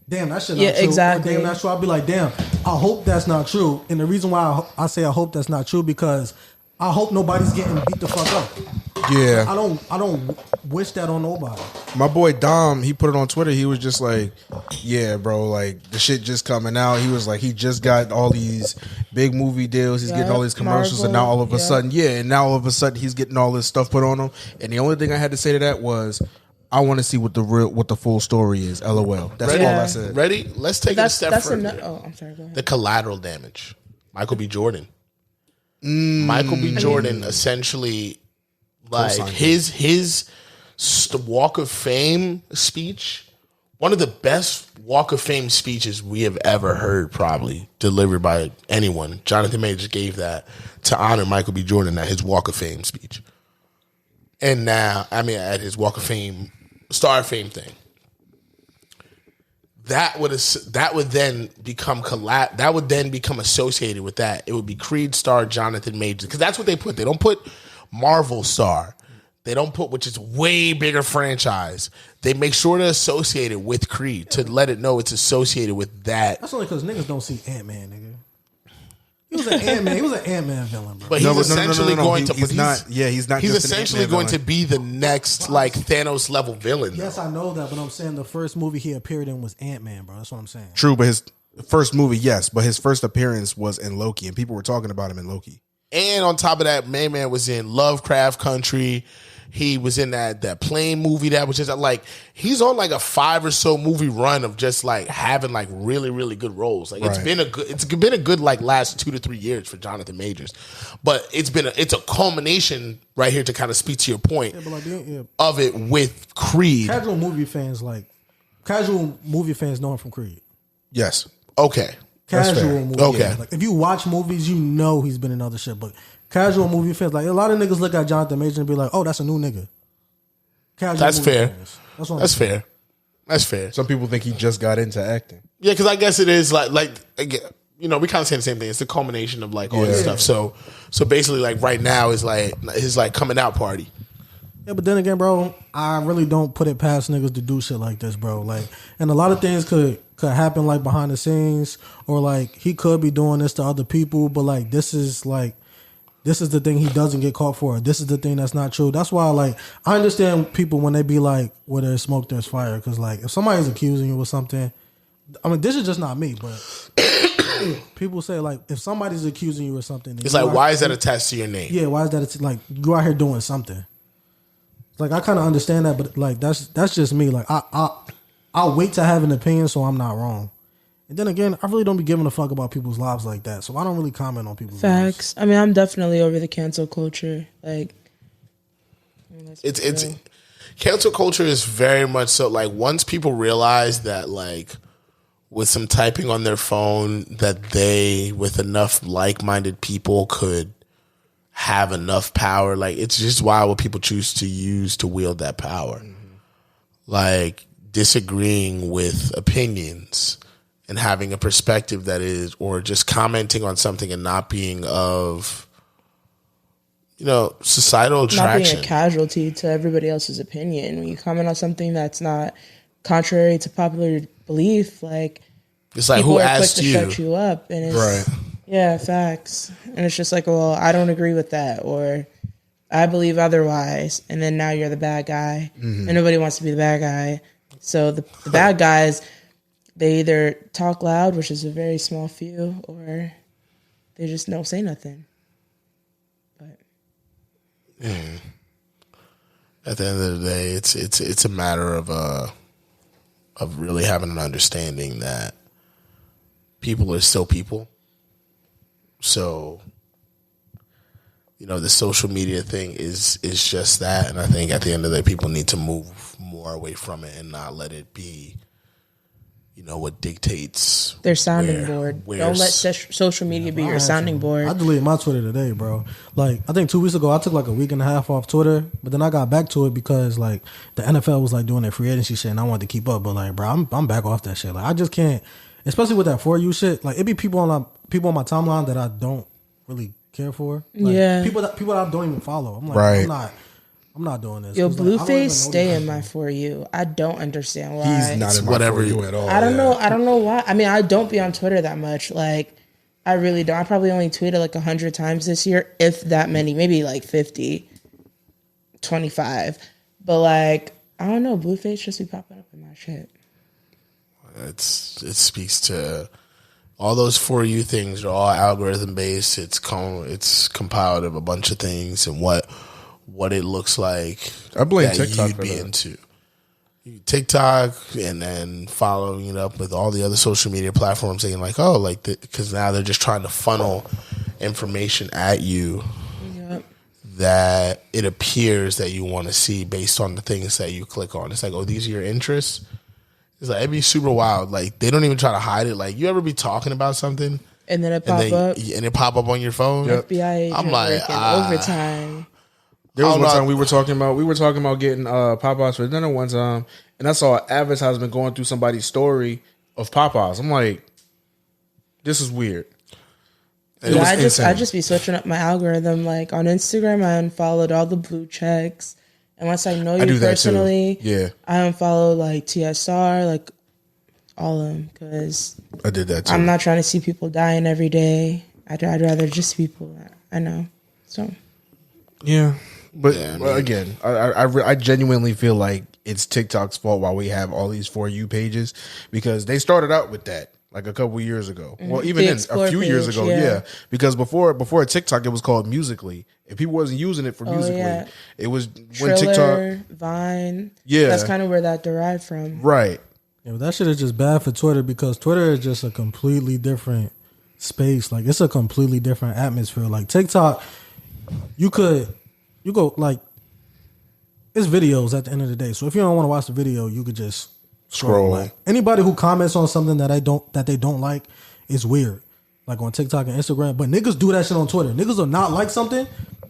damn, that shit not true. Exactly. Or, damn, that's true. I'll be like, damn, I hope that's not true. And the reason why I say I hope that's not true because I hope nobody's getting beat the fuck up. Yeah. I don't wish that on nobody. My boy Dom, he put it on Twitter. He was just like, yeah, bro, like the shit just coming out. He was like, he just got all these big movie deals. He's getting all these commercials, and now all of a sudden, he's getting all this stuff put on him. And the only thing I had to say to that was, I want to see what the full story is. LOL. That's all I said. Ready? Let's take it a step further. I'm sorry. Go ahead. The collateral damage. Michael B. Jordan. Michael B. Jordan essentially, like his Walk of Fame speech, one of the best Walk of Fame speeches we have ever heard, probably delivered by anyone. Johnathan Majors gave that to honor Michael B. Jordan at his Walk of Fame speech. And now, at his Walk of Fame, Star of Fame thing. That would then become associated with that. It would be Creed star Johnathan Majors, because that's what they put. They don't put Marvel star. They don't put, which is way bigger franchise. They make sure to associate it with Creed to let it know it's associated with that. That's only because niggas don't see Ant-Man, nigga. He was an Ant-Man. He was an Ant-Man villain, bro. But he's essentially going to. He's not. He's not. He's just essentially going to be the next like Thanos level villain. Yes, I know that, but I'm saying the first movie he appeared in was Ant-Man, bro. That's what I'm saying. True, but his first movie, yes, but his first appearance was in Loki, and people were talking about him in Loki. And on top of that, Man was in Lovecraft Country. He was in that plane movie that was just like, he's on like a 5 or so movie run of just like having like really, really good roles. Like it's been a good like last 2 to 3 years for Johnathan Majors, but it's a culmination right here to kind of speak to your point of it with Creed. Casual movie fans know him from Creed. Yes. Okay. Casual movie. Okay. Yeah. Like if you watch movies, you know he's been in other shit, but casual movie fans, like a lot of niggas look at Johnathan Majors and be like, "Oh, that's a new nigga." Casual that's fair. Fans. That's fair. That's fair. Some people think he just got into acting. Yeah, because I guess it is like we kind of say the same thing. It's the culmination of like all this stuff. So basically, like right now is like his like coming out party. Yeah, but then again, bro, I really don't put it past niggas to do shit like this, bro. Like, and a lot of things could happen like behind the scenes, or like he could be doing this to other people, but like this is the thing he doesn't get caught for. This is the thing that's not true. That's why, like, I understand people when they be like, where there's smoke, there's fire. Because, like, if somebody's accusing you of something, I mean, this is just not me, but people say, like, if somebody's accusing you of something. It's like, why is that attached to your name? Yeah, why is that? Like, you out here doing something. Like, I kind of understand that, but, like, that's just me. Like, I'll wait to have an opinion so I'm not wrong. And then again, I really don't be giving a fuck about people's lives like that, so I don't really comment on people's facts. Lives. I mean, I'm definitely over the cancel culture. Like, it's cancel culture is very much so. Like, once people realize that, like, with some typing on their phone, that they, with enough like-minded people, could have enough power. Like, it's just wild what people choose to use to wield that power. Mm-hmm. Like, disagreeing with opinions and having a perspective that is, or just commenting on something and not being of, societal attraction. Not being a casualty to everybody else's opinion. When you comment on something that's not contrary to popular belief, like, it's like, who asked you? People are quick to shut you up. And it's, right. Yeah, facts. And it's just like, well, I don't agree with that, or I believe otherwise. And then now you're the bad guy. Mm-hmm. And nobody wants to be the bad guy. So the bad guys, they either talk loud, which is a very small few, or they just don't say nothing. But at the end of the day, it's a matter of really having an understanding that people are still people. So, the social media thing is just that, and I think at the end of the day, people need to move more away from it and not let it be, what dictates their sounding board. Don't let social media be your sounding board. I deleted my Twitter today, bro. Like, I think 2 weeks ago, I took like a week and a half off Twitter, but then I got back to it because like the NFL was like doing their free agency shit, and I wanted to keep up. But like, bro, I'm back off that shit. Like, I just can't, especially with that For You shit. Like, it be people on my timeline that I don't really care for. Like, people that I don't even follow. I'm like, right. I'm not doing this. Yo, Blueface stay in my For You. I don't understand why. He's not in my For You at all. I don't know. I don't know why. I mean, I don't be on Twitter that much. Like, I really don't. I probably only tweeted like 100 times this year, if that many. Maybe like 50. 25. But like, I don't know, Blueface just be popping up in my shit. It speaks to all those For You things are all algorithm based. It's compiled of a bunch of things and what it looks like. I blame that TikTok you'd for be that. into. TikTok, and then following it up with all the other social media platforms, saying like, oh, like because now they're just trying to funnel information at you that it appears that you want to see based on the things that you click on. It's like, oh, these are your interests. It's like, it'd be super wild. Like, they don't even try to hide it. Like, you ever be talking about something and then it pop up on your phone? FBI agent I'm like, working overtime. There was one time we were talking about getting Popeyes for dinner one time, and I saw an advertisement going through somebody's story of Popeyes. I'm like, this is weird. Yeah, I just be switching up my algorithm. Like on Instagram, I unfollowed all the blue checks. Unless I know you personally, I unfollow like TSR, like all of them, because I did that too. I'm not trying to see people dying every day. I'd rather just see people that I know. So yeah, but again, I genuinely feel like it's TikTok's fault why we have all these For You pages, because they started out with that like a couple years ago. Well, even then, a few years ago, yeah. Because before TikTok, it was called Musical.ly. If people wasn't using it for Musical.ly, it was when Triller, Vine. Yeah, that's kind of where that derived from. Right. Yeah, but that shit is just bad for Twitter, because Twitter is just a completely different space. Like, it's a completely different atmosphere. Like TikTok, you go like, it's videos at the end of the day. So if you don't want to watch the video, you could just scroll. Like, anybody who comments on something that they don't like is weird. Like on TikTok and Instagram, but niggas do that shit on Twitter. Niggas will not like something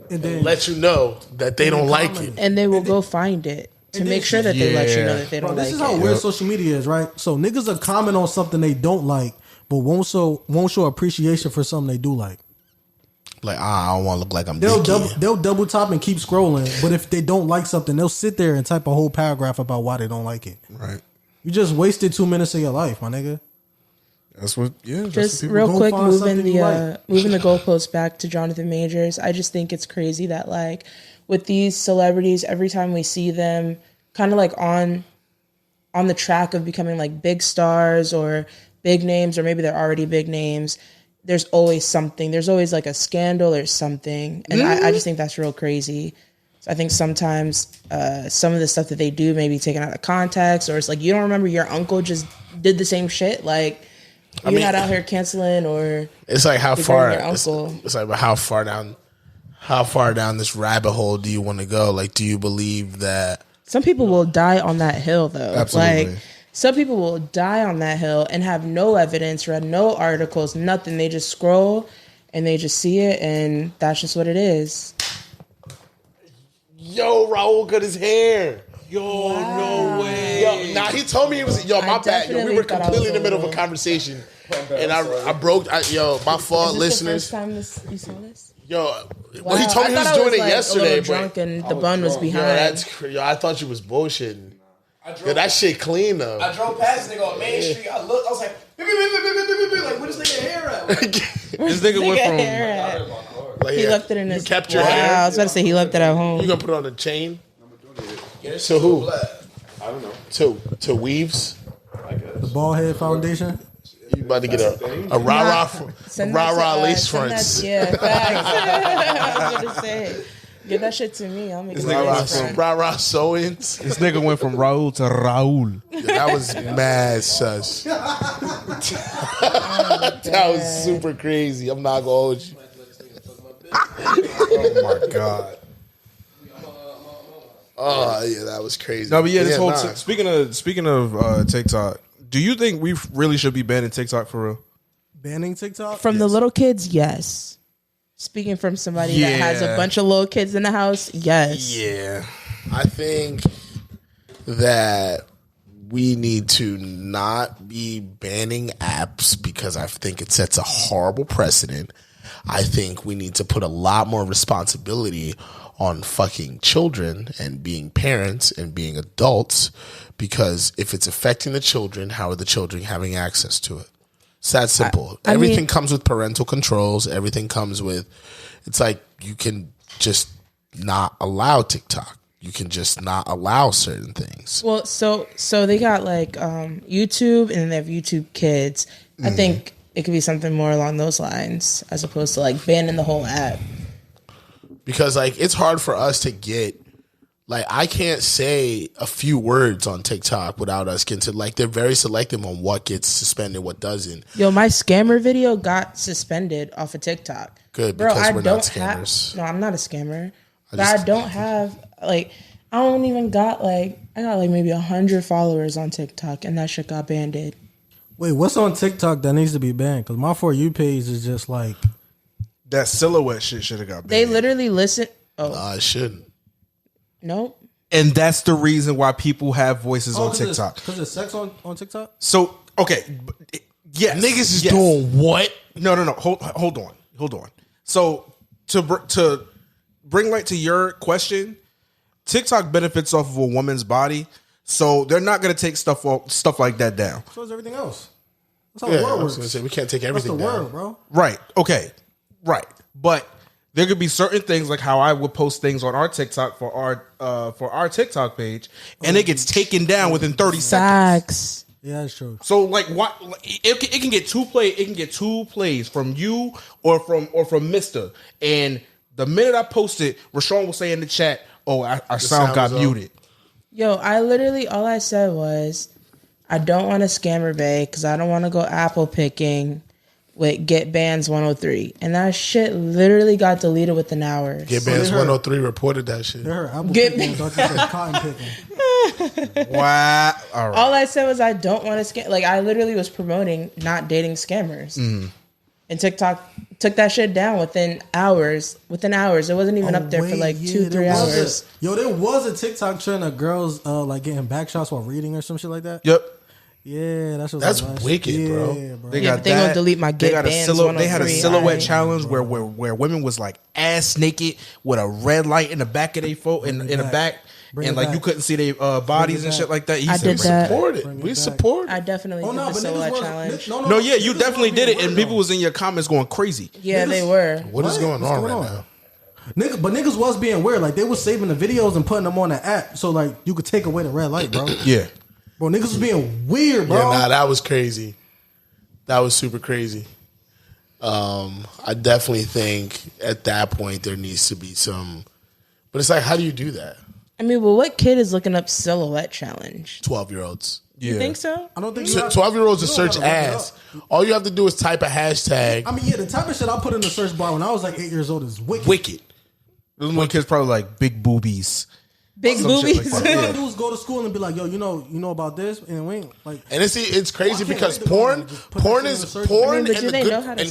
and then let you know that they don't like it, and they will go find it to make sure that they let you know that they don't like it. This is how weird social media is, right? So niggas will comment on something they don't like, but won't show appreciation for something they do like. Like, I don't want to look like I'm they'll double top and keep scrolling, but if they don't like something, they'll sit there and type a whole paragraph about why they don't like it. Right. You just wasted 2 minutes of your life, my nigga. That's what. Yeah. Just real quick, moving the goalposts back to Johnathan Majors. I just think it's crazy that like with these celebrities, every time we see them, kind of like on the track of becoming like big stars or big names, or maybe they're already big names, there's always something. There's always like a scandal or something, and I just think that's real crazy. So I think sometimes some of the stuff that they do may be taken out of context, or it's like you don't remember your uncle just did the same shit. Like, you're not out here canceling, or it's like how far your uncle. It's like how far down this rabbit hole do you want to go? Like, do you believe that some people will die on that hill though? Absolutely. Like, some people will die on that hill and have no evidence, read no articles, nothing. They just scroll and they just see it, and that's just what it is. Yo, Raul cut his hair. Yo, no way. Yo, nah, he told me it was. Yo, my bad. Yo, we were completely in the middle of a conversation, and I broke. Yo, my fault, listeners. Is this the first time you saw this? Yo, well, he told me he was doing it yesterday, but drunk and the bun was behind. Yo, I thought you was bullshitting. Yo, that shit clean though. I drove past this nigga on Main Street. I looked. I was like, like, where this nigga hair at? This nigga went from. He left it in his. You kept your hair. I was about to say he left it at home. You gonna put it on a chain? To who? I don't know. To Weaves? The Bald Head Foundation. You about to get a rah-rah lace fronts. Yeah, facts. I was going to say. Give that shit to me. I'll make it. Rah-rah sewings. This nigga went from Raul to Raul. Yeah, that was mad sus. That was super crazy. I'm not gonna hold you. Oh my god. Oh yeah, that was crazy. No, but yeah, this whole speaking of TikTok, do you think we really should be banning TikTok for real? Banning TikTok from the little kids? Yes. Speaking from somebody that has a bunch of little kids in the house, yes. Yeah, I think that we need to not be banning apps because I think it sets a horrible precedent. I think we need to put a lot more responsibility on fucking children and being parents and being adults, because if it's affecting the children, how are the children having access to it? It's that simple. Everything comes with parental controls. Everything comes with, it's like you can just not allow TikTok. You can just not allow certain things. Well, so they got like YouTube, and then they have YouTube Kids. I think it could be something more along those lines, as opposed to like banning the whole app. Because like it's hard for us to get, like I can't say a few words on TikTok without us getting to, like they're very selective on what gets suspended, what doesn't. Yo, my scammer video got suspended off of TikTok. Good, because we're not scammers. No, I'm not a scammer. I don't have like I don't even got like I got like maybe 100 followers on TikTok, and that shit got banned. Wait, what's on TikTok that needs to be banned? Because my For You page is just like that silhouette shit should have got banned. They literally listen. Oh, it shouldn't. Nope. And that's the reason why people have voices on TikTok. Because there's sex on TikTok? So, okay. Yes. Niggas is doing what? No. Hold on. So, to bring light to your question, TikTok benefits off of a woman's body. So, they're not going to take stuff like that down. So is everything else. That's how the world works. I was going to say, we can't take everything down. That's the world, bro. Right. Okay. Right. But there could be certain things like how I would post things on our TikTok for our TikTok page, and it gets taken down within 30 seconds. Yeah, that's true. So like, what it can get two plays from you or from Mister, and the minute I post it, Rashawn will say in the chat, "Oh, our sound got muted." Yo, I literally all I said was, I don't want to scammer bae because I don't want to go apple picking with Get Bands 103, and that shit literally got deleted within hours. Get Bands 103 reported that shit. Get Bands cotton picking. Wow! All right. All I said was I don't want to scam. Like I literally was promoting not dating scammers, and TikTok took that shit down within hours. It wasn't even up there for like 2-3 hours. There was a TikTok trend of girls like getting back shots while reading or some shit like that. Yep. Yeah, that's wicked, bro. They got they gonna delete my Get Bands. They had a silhouette challenge where women was like ass naked with a red light in the back of their in the back, and like you couldn't see their bodies and shit like that. I did that. We support it. I definitely did the silhouette challenge. No, yeah, you definitely did it, and people was in your comments going crazy. Yeah, they were. What is going on right now? Niggas was being weird. Like they was saving the videos and putting them on the app, so like you could take away the red light, bro. Yeah. Bro, niggas was being weird, bro. Yeah, that was crazy. That was super crazy. I definitely think at that point there needs to be some, but it's like, how do you do that? I mean, well, what kid is looking up silhouette challenge? 12-year-olds. Yeah. You think so? I don't think 12-year-olds to search ass. All you have to do is type a hashtag. I mean, yeah, the type of shit I put in the search bar when I was like 8 years old is wicked. Wicked. Those one kids probably like big boobies. Big boobies. All you do is go to school and be like, yo, you know about this, and we ain't like. And it's crazy because porn and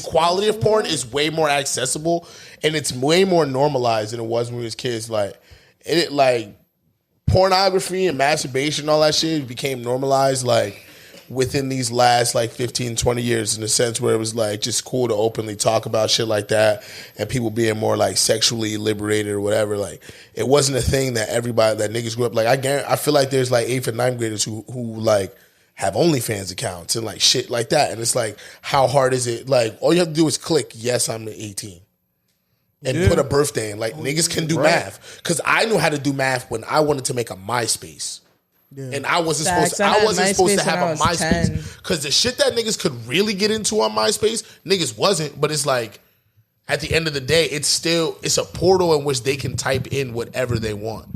quality of porn is way more accessible, and it's way more normalized than it was when we was kids. Like it like pornography and masturbation and all that shit became normalized like within these last like 15, 20 years, in a sense where it was like just cool to openly talk about shit like that, and people being more like sexually liberated or whatever. Like it wasn't a thing that everybody, that niggas grew up like. I feel like there's like 8th and 9th graders who like have OnlyFans accounts and like shit like that, and it's like, how hard is it? Like all you have to do is click yes, I'm 18. And put a birthday in. Like niggas can do math, because I knew how to do math when I wanted to make a MySpace. Yeah. And I wasn't supposed to have a MySpace, because the shit that niggas could really get into on MySpace, niggas wasn't. But it's like, at the end of the day, it's a portal in which they can type in whatever they want.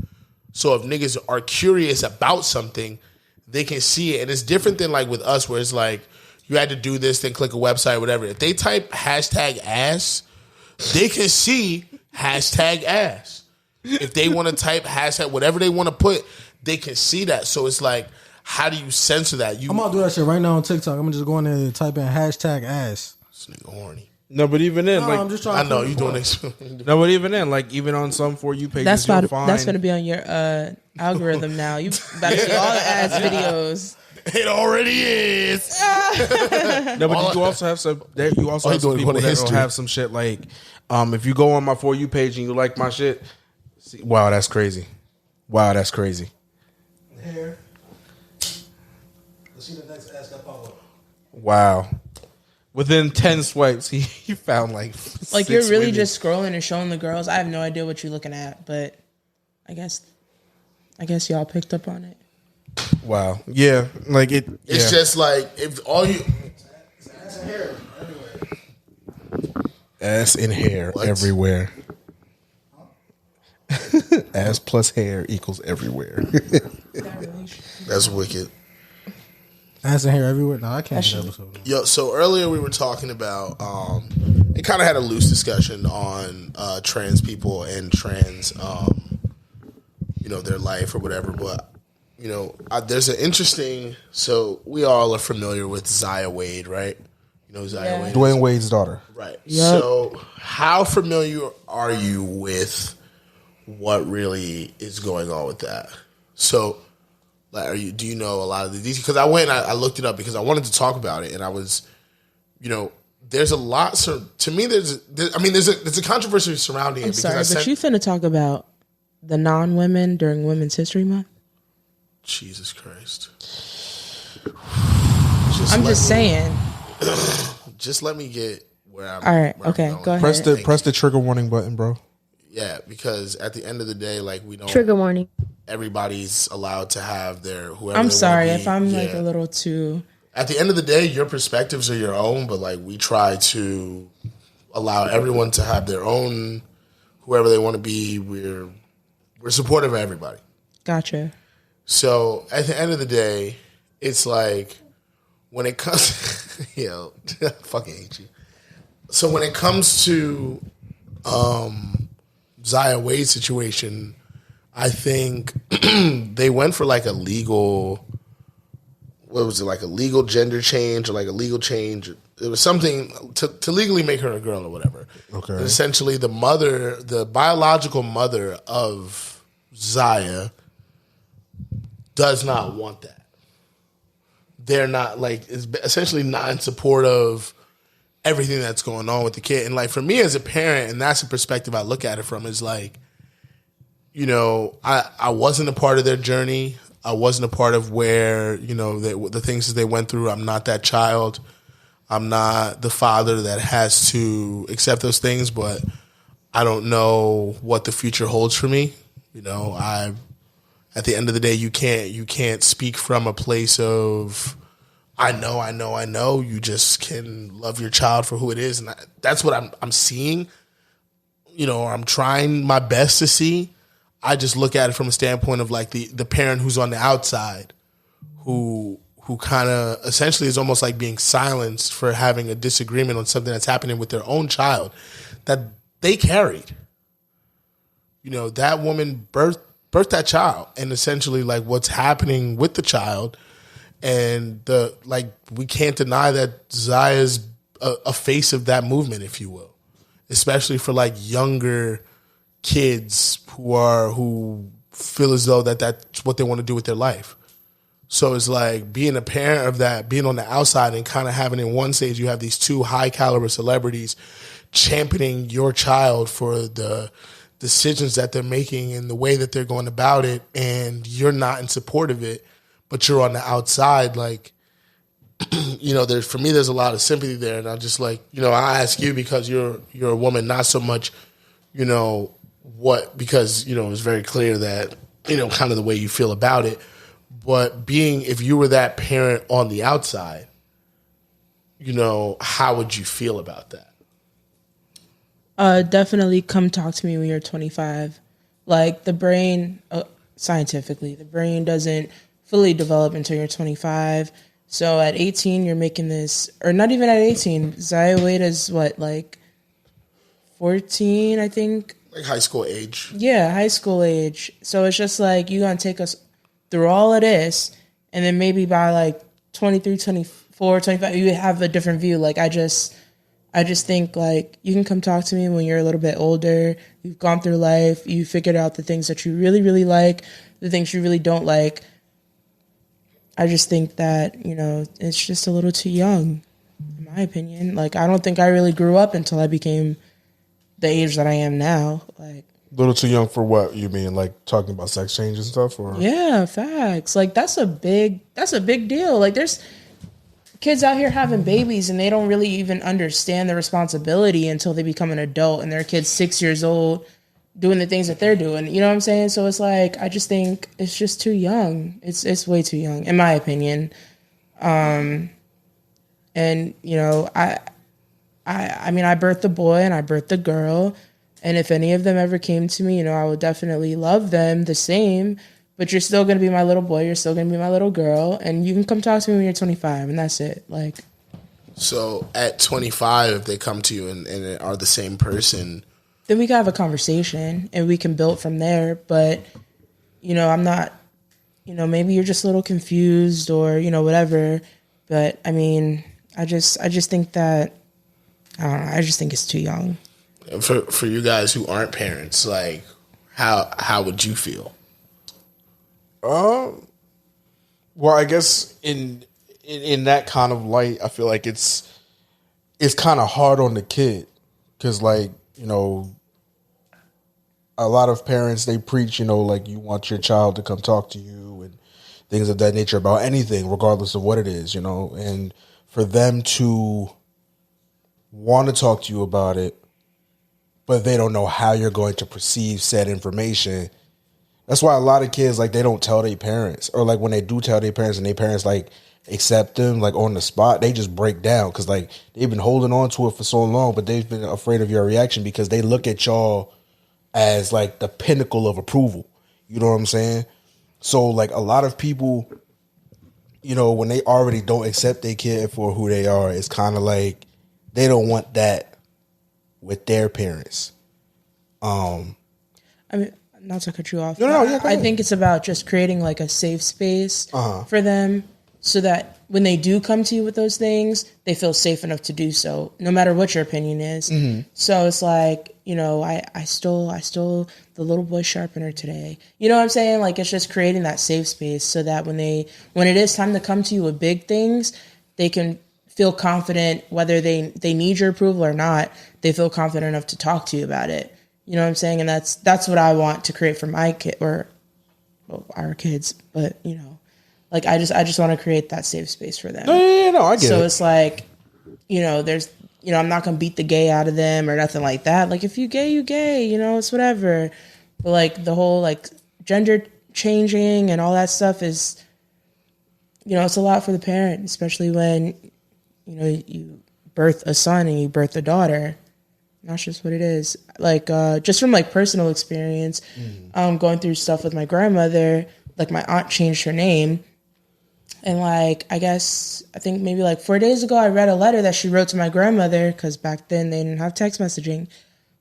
So if niggas are curious about something, they can see it. And it's different than like with us, where it's like you had to do this, then click a website, whatever. If they type hashtag ass, they can see hashtag ass. If they want to type hashtag whatever they want to put, they can see that. So it's like, how do you censor that? I'm gonna do that shit right now on TikTok. I'm gonna just go in there and type in hashtag ass. This nigga horny. No, but even then, like, I'm just trying. I know you doing this. No, but even then, like, even on some For You pages, that's gonna be on your algorithm now. You better see all the ass videos. It already is. No, but you also have some. You also have some people that will have some shit like, if you go on my For You page and you like my shit, wow, that's crazy. Wow, that's crazy. Here. Let's see the next ass that pop up. Wow. Within 10 swipes, he found like you're really women. Just scrolling and showing the girls. I have no idea what you're looking at, but I guess y'all picked up on it. Wow. Yeah. Like it. It's just like if all you ass and hair everywhere. Ass plus hair equals everywhere. That's wicked. Ass and hair everywhere. No, I can't. Yo, so earlier we were talking about. It kind of had a loose discussion on trans people and trans, their life or whatever. But there's an interesting. So we all are familiar with Zaya Wade, right? You know Zaya Wade, Dwayne Wade's daughter, right? Yep. So how familiar are you with what really is going on with that? So. Like, do you know a lot of the details? Because I went and I looked it up because I wanted to talk about it, and I was, there's a lot. So to me, there's a controversy surrounding it. I'm sorry, but you finna talk about the non-women during Women's History Month? Jesus Christ! I'm just saying. Just let me get where I'm. All right. Okay. Go ahead. Press the trigger warning button, bro. Yeah, because at the end of the day, like we don't trigger warning. Everybody's allowed to have their whoever. I'm sorry if I'm like a little too. At the end of the day, your perspectives are your own, but like we try to allow everyone to have their own, whoever they want to be. We're supportive of everybody. Gotcha. So at the end of the day, it's like when it comes, I fucking hate you. So when it comes to Zaya Wade's situation, I think they went for like a legal, what was it, like a legal gender change or like a legal change. It was something to legally make her a girl or whatever. Okay. And essentially the biological mother of Zaya does not want that. They're not is essentially not in support of everything that's going on with the kid. And like for me as a parent, and that's the perspective I look at it from, is like, I wasn't a part of their journey. I wasn't a part of where, the things that they went through. I'm not that child. I'm not the father that has to accept those things, but I don't know what the future holds for me. At the end of the day, you can't speak from a place of, I know. You just can love your child for who it is. And that's what I'm seeing, or I'm trying my best to see. I just look at it from a standpoint of like the parent who's on the outside, who kind of essentially is almost like being silenced for having a disagreement on something that's happening with their own child that they carried. That woman birthed that child, and essentially like what's happening with the child, and we can't deny that Zaya's a face of that movement, if you will, especially for like younger kids who feel as though that's what they want to do with their life. So it's like being a parent of that, being on the outside and kind of having in one stage, you have these two high caliber celebrities championing your child for the decisions that they're making and the way that they're going about it. And you're not in support of it, but you're on the outside. Like, for me, there's a lot of sympathy there. And I'm just like, I ask you because you're a woman, not so much, because it's very clear that, kind of the way you feel about it. But if you were that parent on the outside, how would you feel about that? Definitely come talk to me when you're 25. Like the brain, scientifically, the brain doesn't fully develop until you're 25. So at 18, you're making this, or not even at 18. Zaya Wade is what, like 14, I think. Like high school age. Yeah, high school age. So it's just like, you're going to take us through all of this, and then maybe by like 23, 24, 25, you have a different view. Like I just think like you can come talk to me when you're a little bit older. You've gone through life. You figured out the things that you really, really like, the things you really don't like. I just think that, it's just a little too young, in my opinion. Like, I don't think I really grew up until I became the age that I am now. Like, a little too young for what? You mean like talking about sex change and stuff? Or yeah, facts. Like that's a big deal. Like kids out here having babies and they don't really even understand the responsibility until they become an adult and their kid's 6 years old doing the things that they're doing. You know what I'm saying? So it's like, I just think it's just too young. It's way too young, in my opinion. And, you know, I mean, I birthed a boy and I birthed a girl. And if any of them ever came to me, you know, I would definitely love them the same. But you're still going to be my little boy. You're still going to be my little girl. And you can come talk to me when you're 25. And that's it. Like, so at 25, if they come to you and are the same person, then we can have a conversation and we can build from there. But, you know, I'm not, you know, maybe you're just a little confused or, you know, whatever. But I mean, I just think that, I don't know, I just think it's too young. For you guys who aren't parents, like, how would you feel? Well, I guess in that kind of light, I feel like it's kind of hard on the kid because, like, you know, a lot of parents, they preach, you know, like, you want your child to come talk to you and things of that nature about anything, regardless of what it is, you know, and for them to want to talk to you about it, but they don't know how you're going to perceive said information. That's why a lot of kids, like, they don't tell their parents, or like when they do tell their parents and their parents like accept them like on the spot, they just break down because like they've been holding on to it for so long, but they've been afraid of your reaction because they look at y'all as like the pinnacle of approval. You know what I'm saying? So like a lot of people, you know, when they already don't accept their kid for who they are, it's kind of like they don't want that with their parents. I mean, not to cut you off. I think it's about just creating like a safe space for them so that when they do come to you with those things, they feel safe enough to do so, no matter what your opinion is. Mm-hmm. So it's like, you know, I stole the little boy sharpener today. You know what I'm saying? Like, it's just creating that safe space so that when it is time to come to you with big things, they can feel confident, whether they need your approval or not, they feel confident enough to talk to you about it. You know what I'm saying? And that's what I want to create for my kid or our kids. But, you know, like, I just want to create that safe space for them. No, I get it. So it's like, you know, I'm not going to beat the gay out of them or nothing like that. Like, if you gay, you gay, you know, it's whatever. But like the whole like gender changing and all that stuff is, you know, it's a lot for the parent, especially when, you know, you birth a son and you birth a daughter. That's just what it is. Like, just from like personal experience, going through stuff with my grandmother, like my aunt changed her name. And like, I think maybe like 4 days ago, I read a letter that she wrote to my grandmother because back then they didn't have text messaging.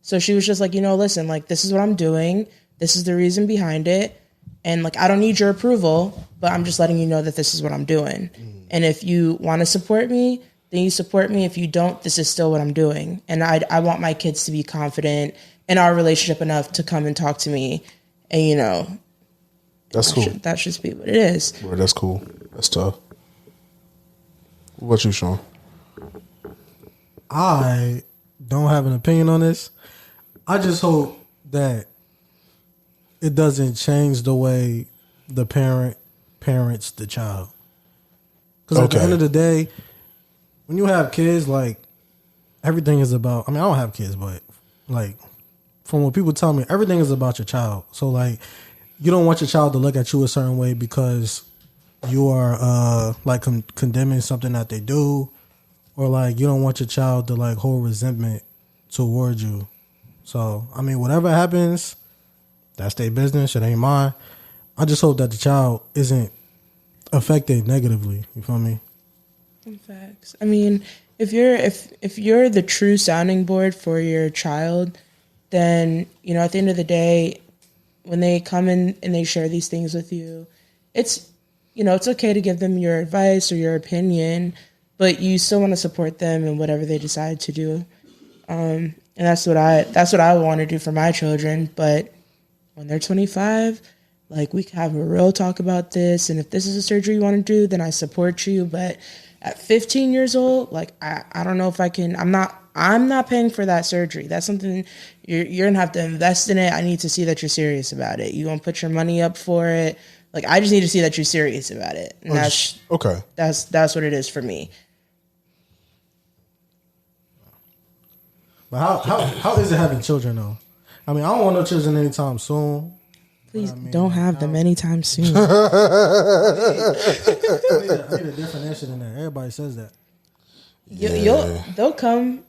So she was just like, you know, listen, like, this is what I'm doing. This is the reason behind it. And like, I don't need your approval, but I'm just letting you know that this is what I'm doing. And if you want to support me, then you support me. If you don't, this is still what I'm doing. And I want my kids to be confident in our relationship enough to come and talk to me. And, you know, that's cool. That should be what it is. Well, that's cool. That's tough. What about you, Sean? I don't have an opinion on this. I just hope that it doesn't change the way the parent parents the child. Because at the end of the day, when you have kids, like, everything is about, I mean, I don't have kids, but like, from what people tell me, everything is about your child. So like, you don't want your child to look at you a certain way because you are like condemning something that they do, or like you don't want your child to like hold resentment towards you. So I mean, whatever happens, that's their business. It ain't mine. I just hope that the child isn't affected negatively. You feel me? Facts. I mean, if you're the true sounding board for your child, then, you know, at the end of the day, when they come in and they share these things with you, it's, you know, it's okay to give them your advice or your opinion, but you still want to support them in whatever they decide to do. And that's what I want to do for my children. But when they're 25, like, we can have a real talk about this. And if this is a surgery you want to do, then I support you. But at 15 years old, like, I don't know if I can. I'm not paying for that surgery. That's something you're gonna have to invest in it. I need to see that you're serious about it. You gonna put your money up for it? Like, I just need to see that you're serious about it. And that's okay. That's what it is for me. But how is it having children though? I mean, I don't want no children anytime soon. Please don't have them anytime soon. I need a definition in there. Everybody says that. They'll come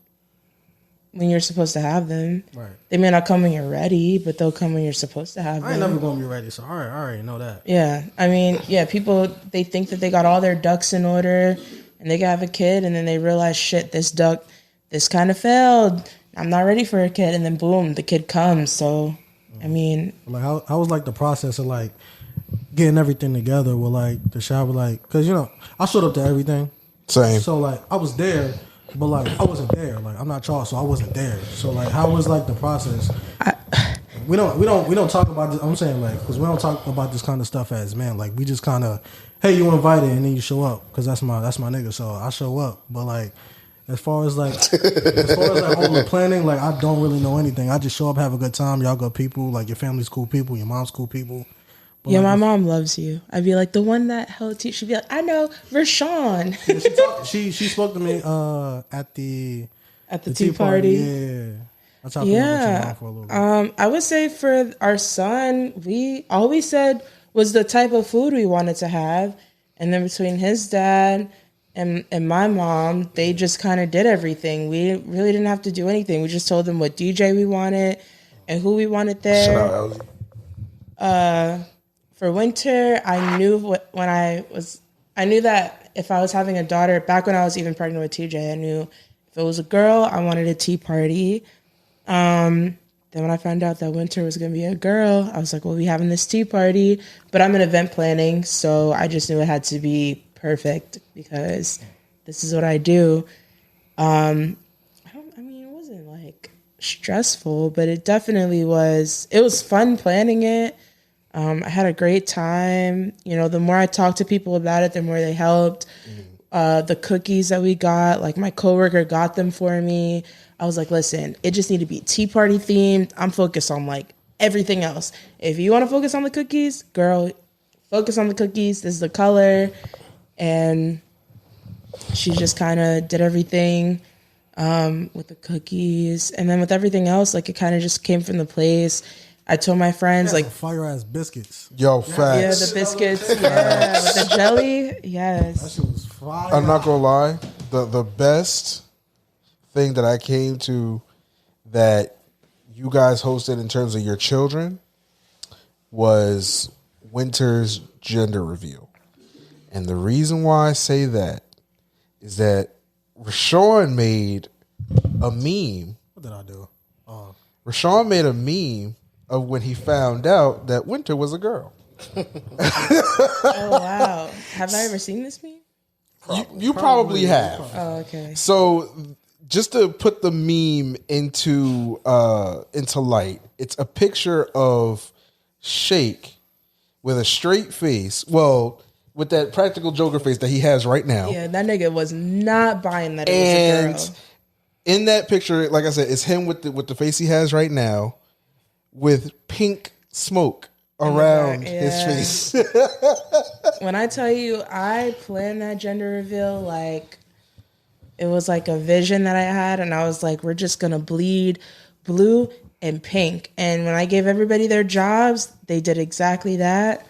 when you're supposed to have them. Right. They may not come when you're ready, but they'll come when you're supposed to have them. I ain't never gonna be ready, so I already know that. Yeah. I mean, people, they think that they got all their ducks in order and they can have a kid, and then they realize, shit, this kind of failed. I'm not ready for a kid. And then boom, the kid comes. So, I mean, like how was like the process of like getting everything together with like the shower, like, because I showed up to everything. Same. So like I was there, but like I wasn't there. Like I'm not Charles, so I wasn't there. So like how was like the process? We don't talk about this. I'm saying like because we don't talk about this kind of stuff as men. Like we just kind of, hey, you invited and then you show up because that's my nigga. So I show up, but like. As far as like all the planning, like I don't really know anything. I just show up, have a good time. Y'all good people. Like your family's cool people. Your mom's cool people. But yeah, like, my mom loves you. I'd be like the one that held you. She'd be like, I know, Rashawn. She spoke to me at the tea party. Yeah, I talked to her with your mom for a little bit. I would say for our son, all we said was the type of food we wanted to have, and then between his dad and my mom, they just kind of did everything. We really didn't have to do anything. We just told them what DJ we wanted and who we wanted there. Shout out, for winter, I knew I knew that if I was having a daughter, back when I was even pregnant with TJ, I knew if it was a girl, I wanted a tea party. Then when I found out that winter was going to be a girl, I was like, well, we having this tea party, but I'm in event planning, so I just knew it had to be perfect because this is what I do. It wasn't like stressful, but it definitely was. It was fun planning it. I had a great time. The more I talked to people about it, the more they helped. The cookies that we got, like my coworker got them for me. I was like, listen, it just need to be tea party themed. I'm focused on like everything else. If you want to focus on the cookies, girl, focus on the cookies. This is the color. And she just kind of did everything with the cookies. And then with everything else, like it kind of just came from the place. I told my friends, like... fire ass biscuits. Yo, facts. Yeah, the biscuits. Yeah, with the jelly. Yes. That shit was fire. I'm not going to lie. The best thing that I came to that you guys hosted in terms of your children was Winter's gender reveal. And the reason why I say that is that Rashawn made a meme. What did I do? Rashawn made a meme of when he found out that Winter was a girl. Oh, wow. Have I ever seen this meme? You probably have. Oh, okay. So just to put the meme into light, it's a picture of Shake with a straight face. Well, with that practical Joker face that he has right now. Yeah, that nigga was not buying that it was a girl. In that picture, like I said, it's him with the face he has right now with pink smoke around his face. When I tell you I planned that gender reveal, like it was like a vision that I had, and I was like, we're just gonna bleed blue and pink. And when I gave everybody their jobs, they did exactly that,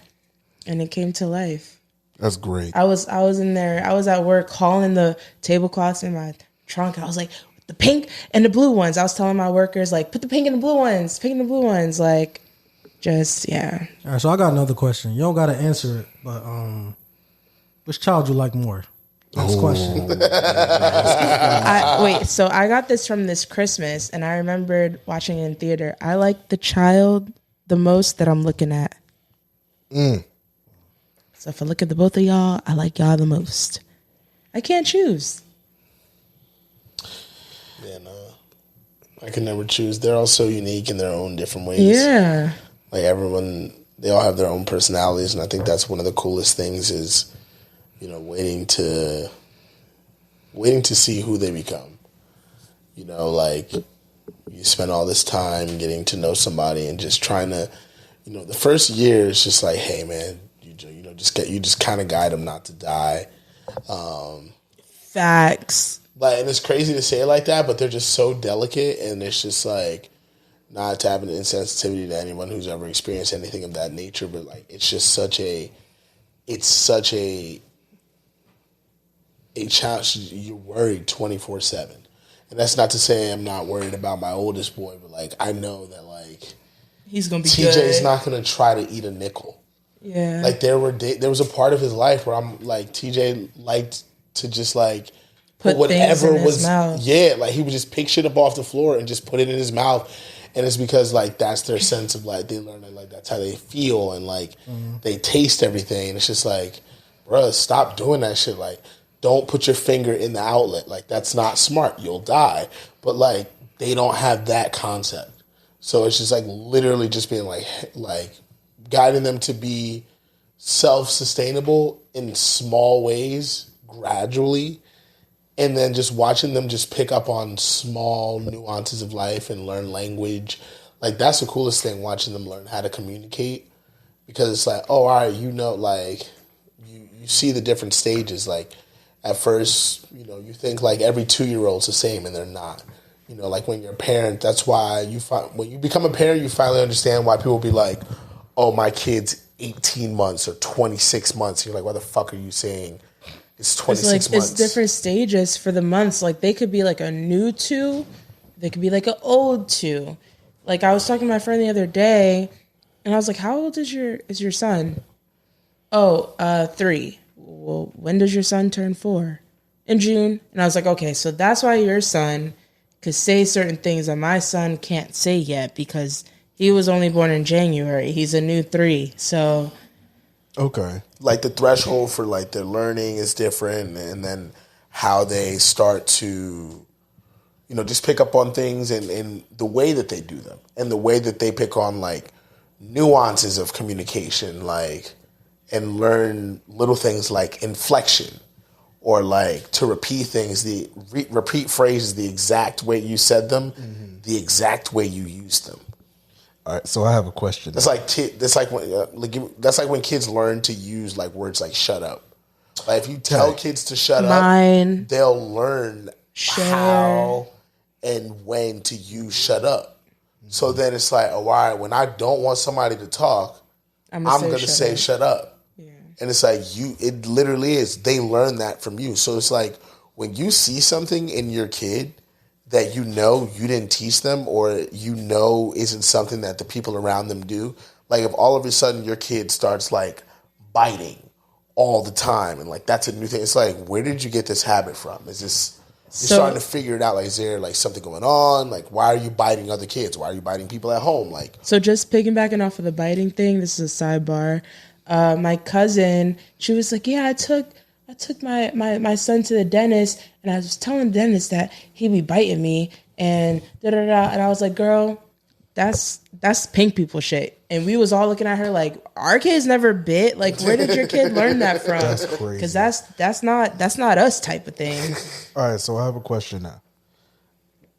and it came to life. That's great. I was in there. I was at work hauling the tablecloths in my trunk. I was like, the pink and the blue ones. I was telling my workers, like, put the pink and the blue ones. Pink and the blue ones. Like, just, yeah. All right, so I got another question. You don't got to answer it, but which child you like more? Next question. So I got this from this Christmas, and I remembered watching it in theater. I like the child the most that I'm looking at. So if I look at the both of y'all, I like y'all the most. I can't choose. Yeah, no. I can never choose. They're all so unique in their own different ways. Yeah. Like everyone, they all have their own personalities, and I think that's one of the coolest things is, waiting to see who they become. Like you spend all this time getting to know somebody and just trying to, the first year is just like, hey man, you just kind of guide them not to die. Facts. and it's crazy to say it like that, but they're just so delicate, and it's just like not to have an insensitivity to anyone who's ever experienced anything of that nature, but like it's such a challenge. You're worried 24/7, and that's not to say I'm not worried about my oldest boy, but like I know that like he's gonna be TJ's good. not gonna try to eat a nickel. Yeah, like there was a part of his life where I'm like TJ liked to just like put whatever was his mouth. Yeah, like he would just pick shit up off the floor and just put it in his mouth. And it's because like that's their sense of like they learn that like that's how they feel and like they taste everything. And it's just like, bruh, stop doing that shit. Like, don't put your finger in the outlet. Like that's not smart. You'll die. But like they don't have that concept. So it's just like literally just being like guiding them to be self-sustainable in small ways gradually. And then just watching them just pick up on small nuances of life and learn language. Like, that's the coolest thing, watching them learn how to communicate. Because it's like, oh, all right, like, you see the different stages. Like, at first, you think, like, every 2-year-old's the same, and they're not. Like, when you're a parent, that's why when you become a parent, you finally understand why people be like, oh, my kid's 18 months or 26 months. You're like, what the fuck are you saying? It's 26 months. It's different stages for the months. Like, they could be like a new 2. They could be like an old 2. Like, I was talking to my friend the other day, and I was like, how old is your son? Oh, 3. Well, when does your son turn 4? In June. And I was like, okay, so that's why your son could say certain things that my son can't say yet, because he was only born in January. He's a new 3. So... Okay. Like the threshold for like their learning is different, and then how they start to, just pick up on things and the way that they do them and the way that they pick on like nuances of communication, like, and learn little things like inflection or like to repeat things, repeat phrases the exact way you said them, the exact way you used them. All right, so I have a question. That's like when kids learn to use like words like "shut up." Like if you tell kids to shut up, they'll learn how and when to use "shut up." So then it's like, oh, all right, when I don't want somebody to talk, I'm going to say "shut up." Yeah. And it's like it literally is. They learn that from you. So it's like when you see something in your kid that you didn't teach them or isn't something that the people around them do. Like if all of a sudden your kid starts like biting all the time and like that's a new thing. It's like, where did you get this habit from? Is this you're starting to figure it out? Like, is there like something going on? Like, why are you biting other kids? Why are you biting people at home? Like, so just piggybacking off of the biting thing, this is a sidebar. My cousin, she was like, yeah, I took my son to the dentist, and I was telling the dentist that he'd be biting me, and da-da-da. And I was like, girl, that's pink people shit. And we was all looking at her like, our kids never bit. Like, where did your kid learn that from? That's crazy. Because that's not us type of thing. All right, so I have a question now.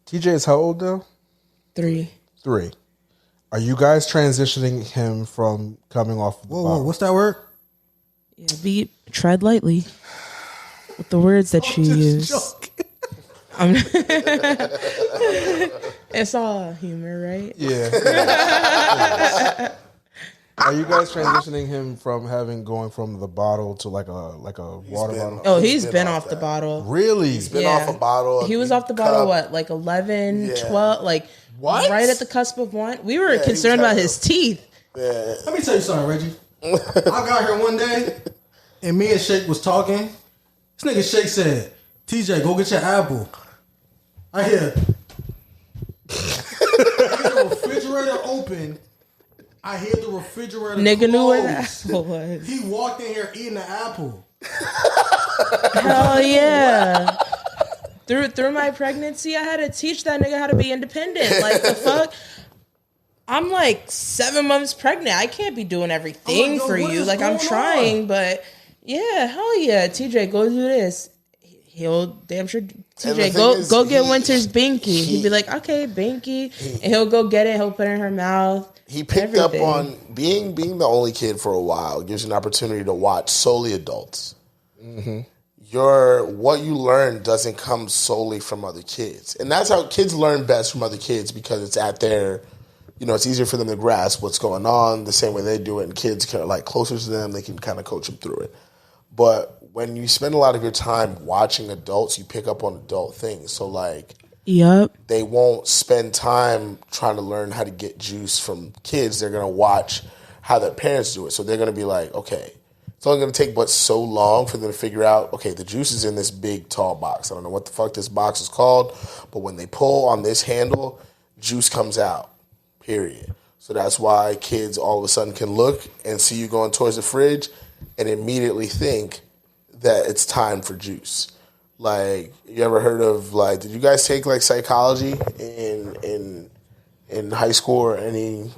TJ is how old now? 3. Are you guys transitioning him from coming off the bottle? What's that word? Yeah, tread lightly with the words that you use. It's all humor, right? Yeah. Are you guys transitioning him from going from the bottle to like a water bottle? Oh, he's been off the bottle. Really? He's been off a bottle. He was off the bottle, what, like 11, 12, like what? Right at the cusp of 1. We were concerned about his teeth. Yeah. Let me tell you something, Reggie. I got here one day, and me and Shake was talking. This nigga Shake said, TJ, go get your apple. I hear the refrigerator open. I hear the refrigerator Nigga close. knew where the apple was. He walked in here eating the apple. Hell yeah. Through my pregnancy, I had to teach that nigga how to be independent. Like, the fuck? I'm like 7 months pregnant. I can't be doing everything for you. Like, I'm trying, but yeah, hell yeah. TJ, go do this. He'll damn sure. TJ, go get Winter's binky. He'd be like, okay, binky, and he'll go get it. He'll put it in her mouth. He picked up on being the only kid for a while. Gives you an opportunity to watch solely adults. Mm-hmm. what you learn doesn't come solely from other kids. And that's how kids learn best from other kids, because it's at their, it's easier for them to grasp what's going on the same way they do it, and kids are like closer to them, they can kind of coach them through it. But when you spend a lot of your time watching adults, you pick up on adult things. So like, yep, they won't spend time trying to learn how to get juice from kids. They're going to watch how their parents do it. So they're going to be like, okay, it's only going to take but so long for them to figure out, okay, the juice is in this big, tall box. I don't know what the fuck this box is called, but when they pull on this handle, juice comes out, period. So that's why kids all of a sudden can look and see you going towards the fridge and immediately think that it's time for juice. Like, you ever heard of, like, did you guys take, like, psychology in high school or at any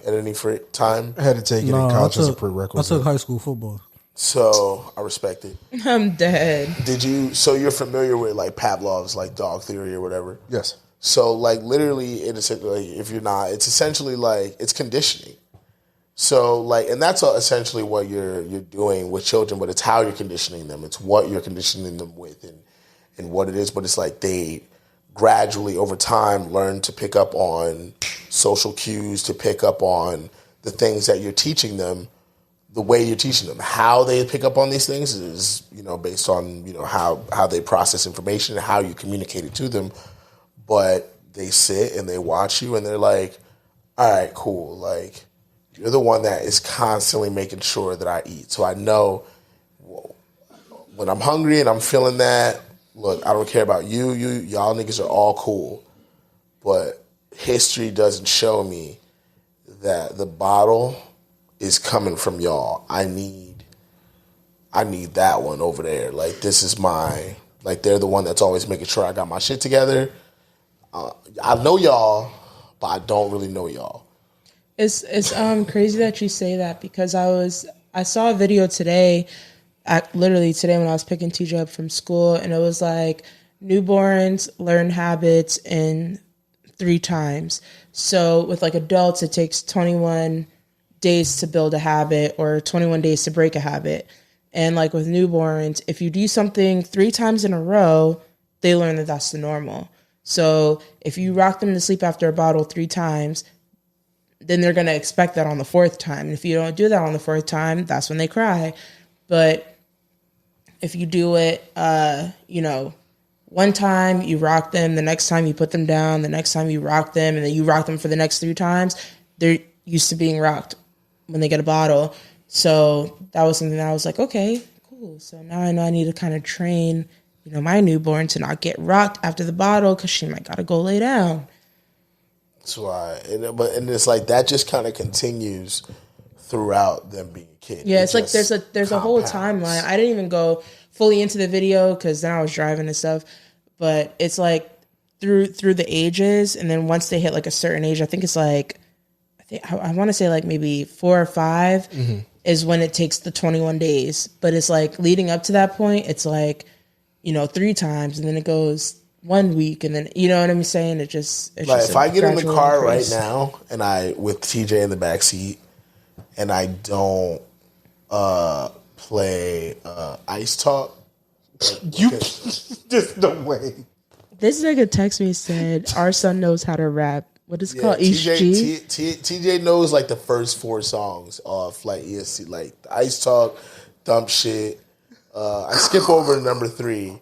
time? I had to take it in college as a prerequisite. I took high school football. So I respect it. I'm dead. So you're familiar with like Pavlov's like dog theory or whatever? Yes. So like literally if you're not, it's essentially like it's conditioning. So like, and that's essentially what you're doing with children, but it's how you're conditioning them. It's what you're conditioning them with and what it is. But it's like they gradually over time learn to pick up on social cues, to pick up on the things that you're teaching them. The way you're teaching them, how they pick up on these things is, based on, how they process information and how you communicate it to them. But they sit and they watch you and they're like, all right, cool. Like, you're the one that is constantly making sure that I eat. So I know when I'm hungry and I'm feeling that, look, I don't care about you. Y'all niggas are all cool. But history doesn't show me that the bottle is coming from y'all. I need that one over there. Like, this is they're the one that's always making sure I got my shit together. I know y'all, but I don't really know y'all. It's crazy that you say that, because I saw a video today, literally today when I was picking TJ up from school, and it was like newborns learn habits in 3 times. So with like adults, it takes 21 days to build a habit or 21 days to break a habit. And like with newborns, if you do something 3 times in a row, they learn that that's the normal. So if you rock them to sleep after a bottle 3 times, then they're going to expect that on the 4th time. And if you don't do that on the 4th time, that's when they cry. But if you do it, one time you rock them, the next time you put them down, the next time you rock them, and then you rock them for the next 3 times, they're used to being rocked when they get a bottle. So that was something that I was like, okay, cool. So now I know I need to kind of train, my newborn to not get rocked after the bottle, because she might gotta go lay down. That's why. And it's like that just kind of continues throughout them being a kid. Yeah, it's like there's a whole timeline. I didn't even go fully into the video because then I was driving and stuff. But it's like through the ages, and then once they hit like a certain age, I think it's like, I want to say like maybe 4 or 5 is when it takes the 21 days. But it's like leading up to that point, it's like, 3 times, and then it goes 1 week, and then, you know what I'm saying? It's like if I get in the car right now and with TJ in the back seat and I don't play Ice Talk, just no way. This nigga texted me and said, our son knows how to rap. What is it called? TJ knows like the first 4 songs off like ESC, like Ice Talk, Dump Shit. I skip over number 3,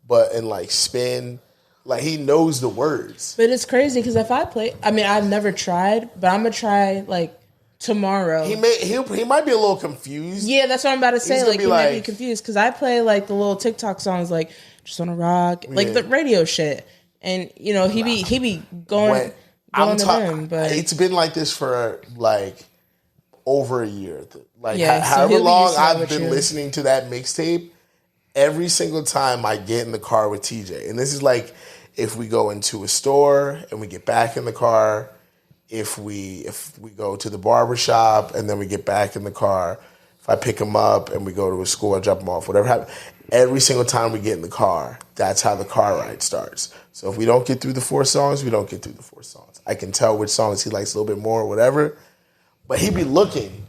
but in like Spin, like he knows the words. But it's crazy because if I play, I've never tried, but I'm gonna try like tomorrow. He might be a little confused. Yeah, that's what I'm about to say. Like he might be confused because I play like the little TikTok songs, like Just Wanna Rock, like the radio shit, and he be going. But it's been like this for like over a year. Like however long I've been listening to that mixtape, every single time I get in the car with TJ, and this is like if we go into a store and we get back in the car, if we go to the barbershop and then we get back in the car, if I pick him up and we go to a school and drop him off, whatever happens, every single time we get in the car, that's how the car ride starts. So if we don't get through the 4 songs, we don't get through the 4 songs. I can tell which songs he likes a little bit more or whatever, but he be looking,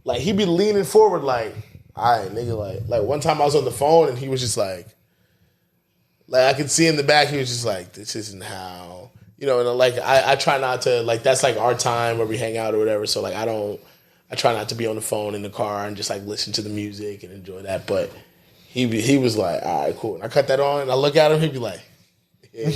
like he be leaning forward like, all right, nigga, like one time I was on the phone and he was just like, Like I could see in the back, he was just like, "This isn't how." You know, and like I try not to like that's like our time where we hang out or whatever. So like I try not to be on the phone in the car and just like listen to the music and enjoy that. But he was like, all right, cool. And I cut that on and I look at him, he'd be like, yeah.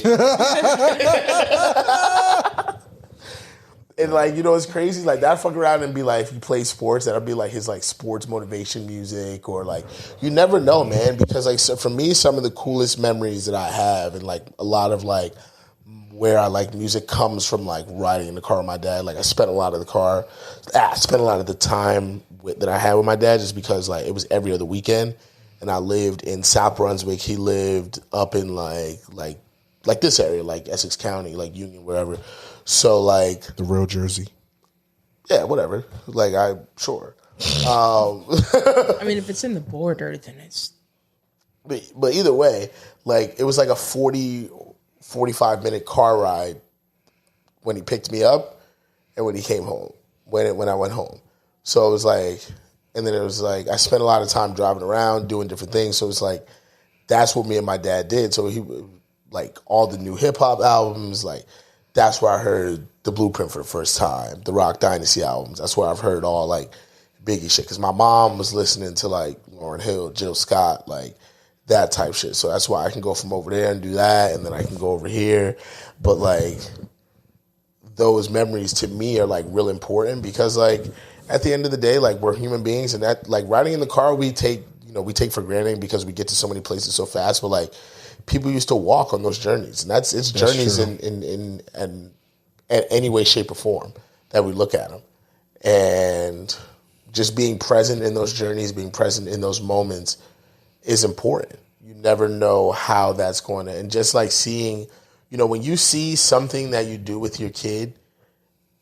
And like, you know, it's crazy. Like that fuck around and be like, if he plays sports, that'll be like his like sports motivation music or like, you never know, man. Because like, so for me, some of the coolest memories that I have and like a lot of like where I like music comes from like riding in the car with my dad. Like I spent a lot of the time that I had with my dad just because like it was every other weekend. And I lived in South Brunswick. He lived up in like this area, like Essex County, like Union, wherever. So like the real Jersey. Yeah, whatever. Like sure. I mean, if it's in the border, then it's. But either way, like it was like a 45-minute car ride when he picked me up and when he came home, when I went home. So it was like, and then it was like, I spent a lot of time driving around doing different things. So it's like, that's what me and my dad did. So he, like all the new hip hop albums, like that's where I heard The Blueprint for the first time, the Rock Dynasty albums. That's where I've heard all like Biggie shit. Cause my mom was listening to like Lauryn Hill, Jill Scott, like that type shit. So that's why I can go from over there and do that. And then I can go over here. But like those memories to me are like real important because like at the end of the day, like we're human beings and that like riding in the car, we take for granted because we get to so many places so fast. But like people used to walk on those journeys and it's journeys true. in any way, shape or form that we look at them. And just being present in those journeys, being present in those moments is important. You never know how that's going to, and just like seeing, you know, when you see something that you do with your kid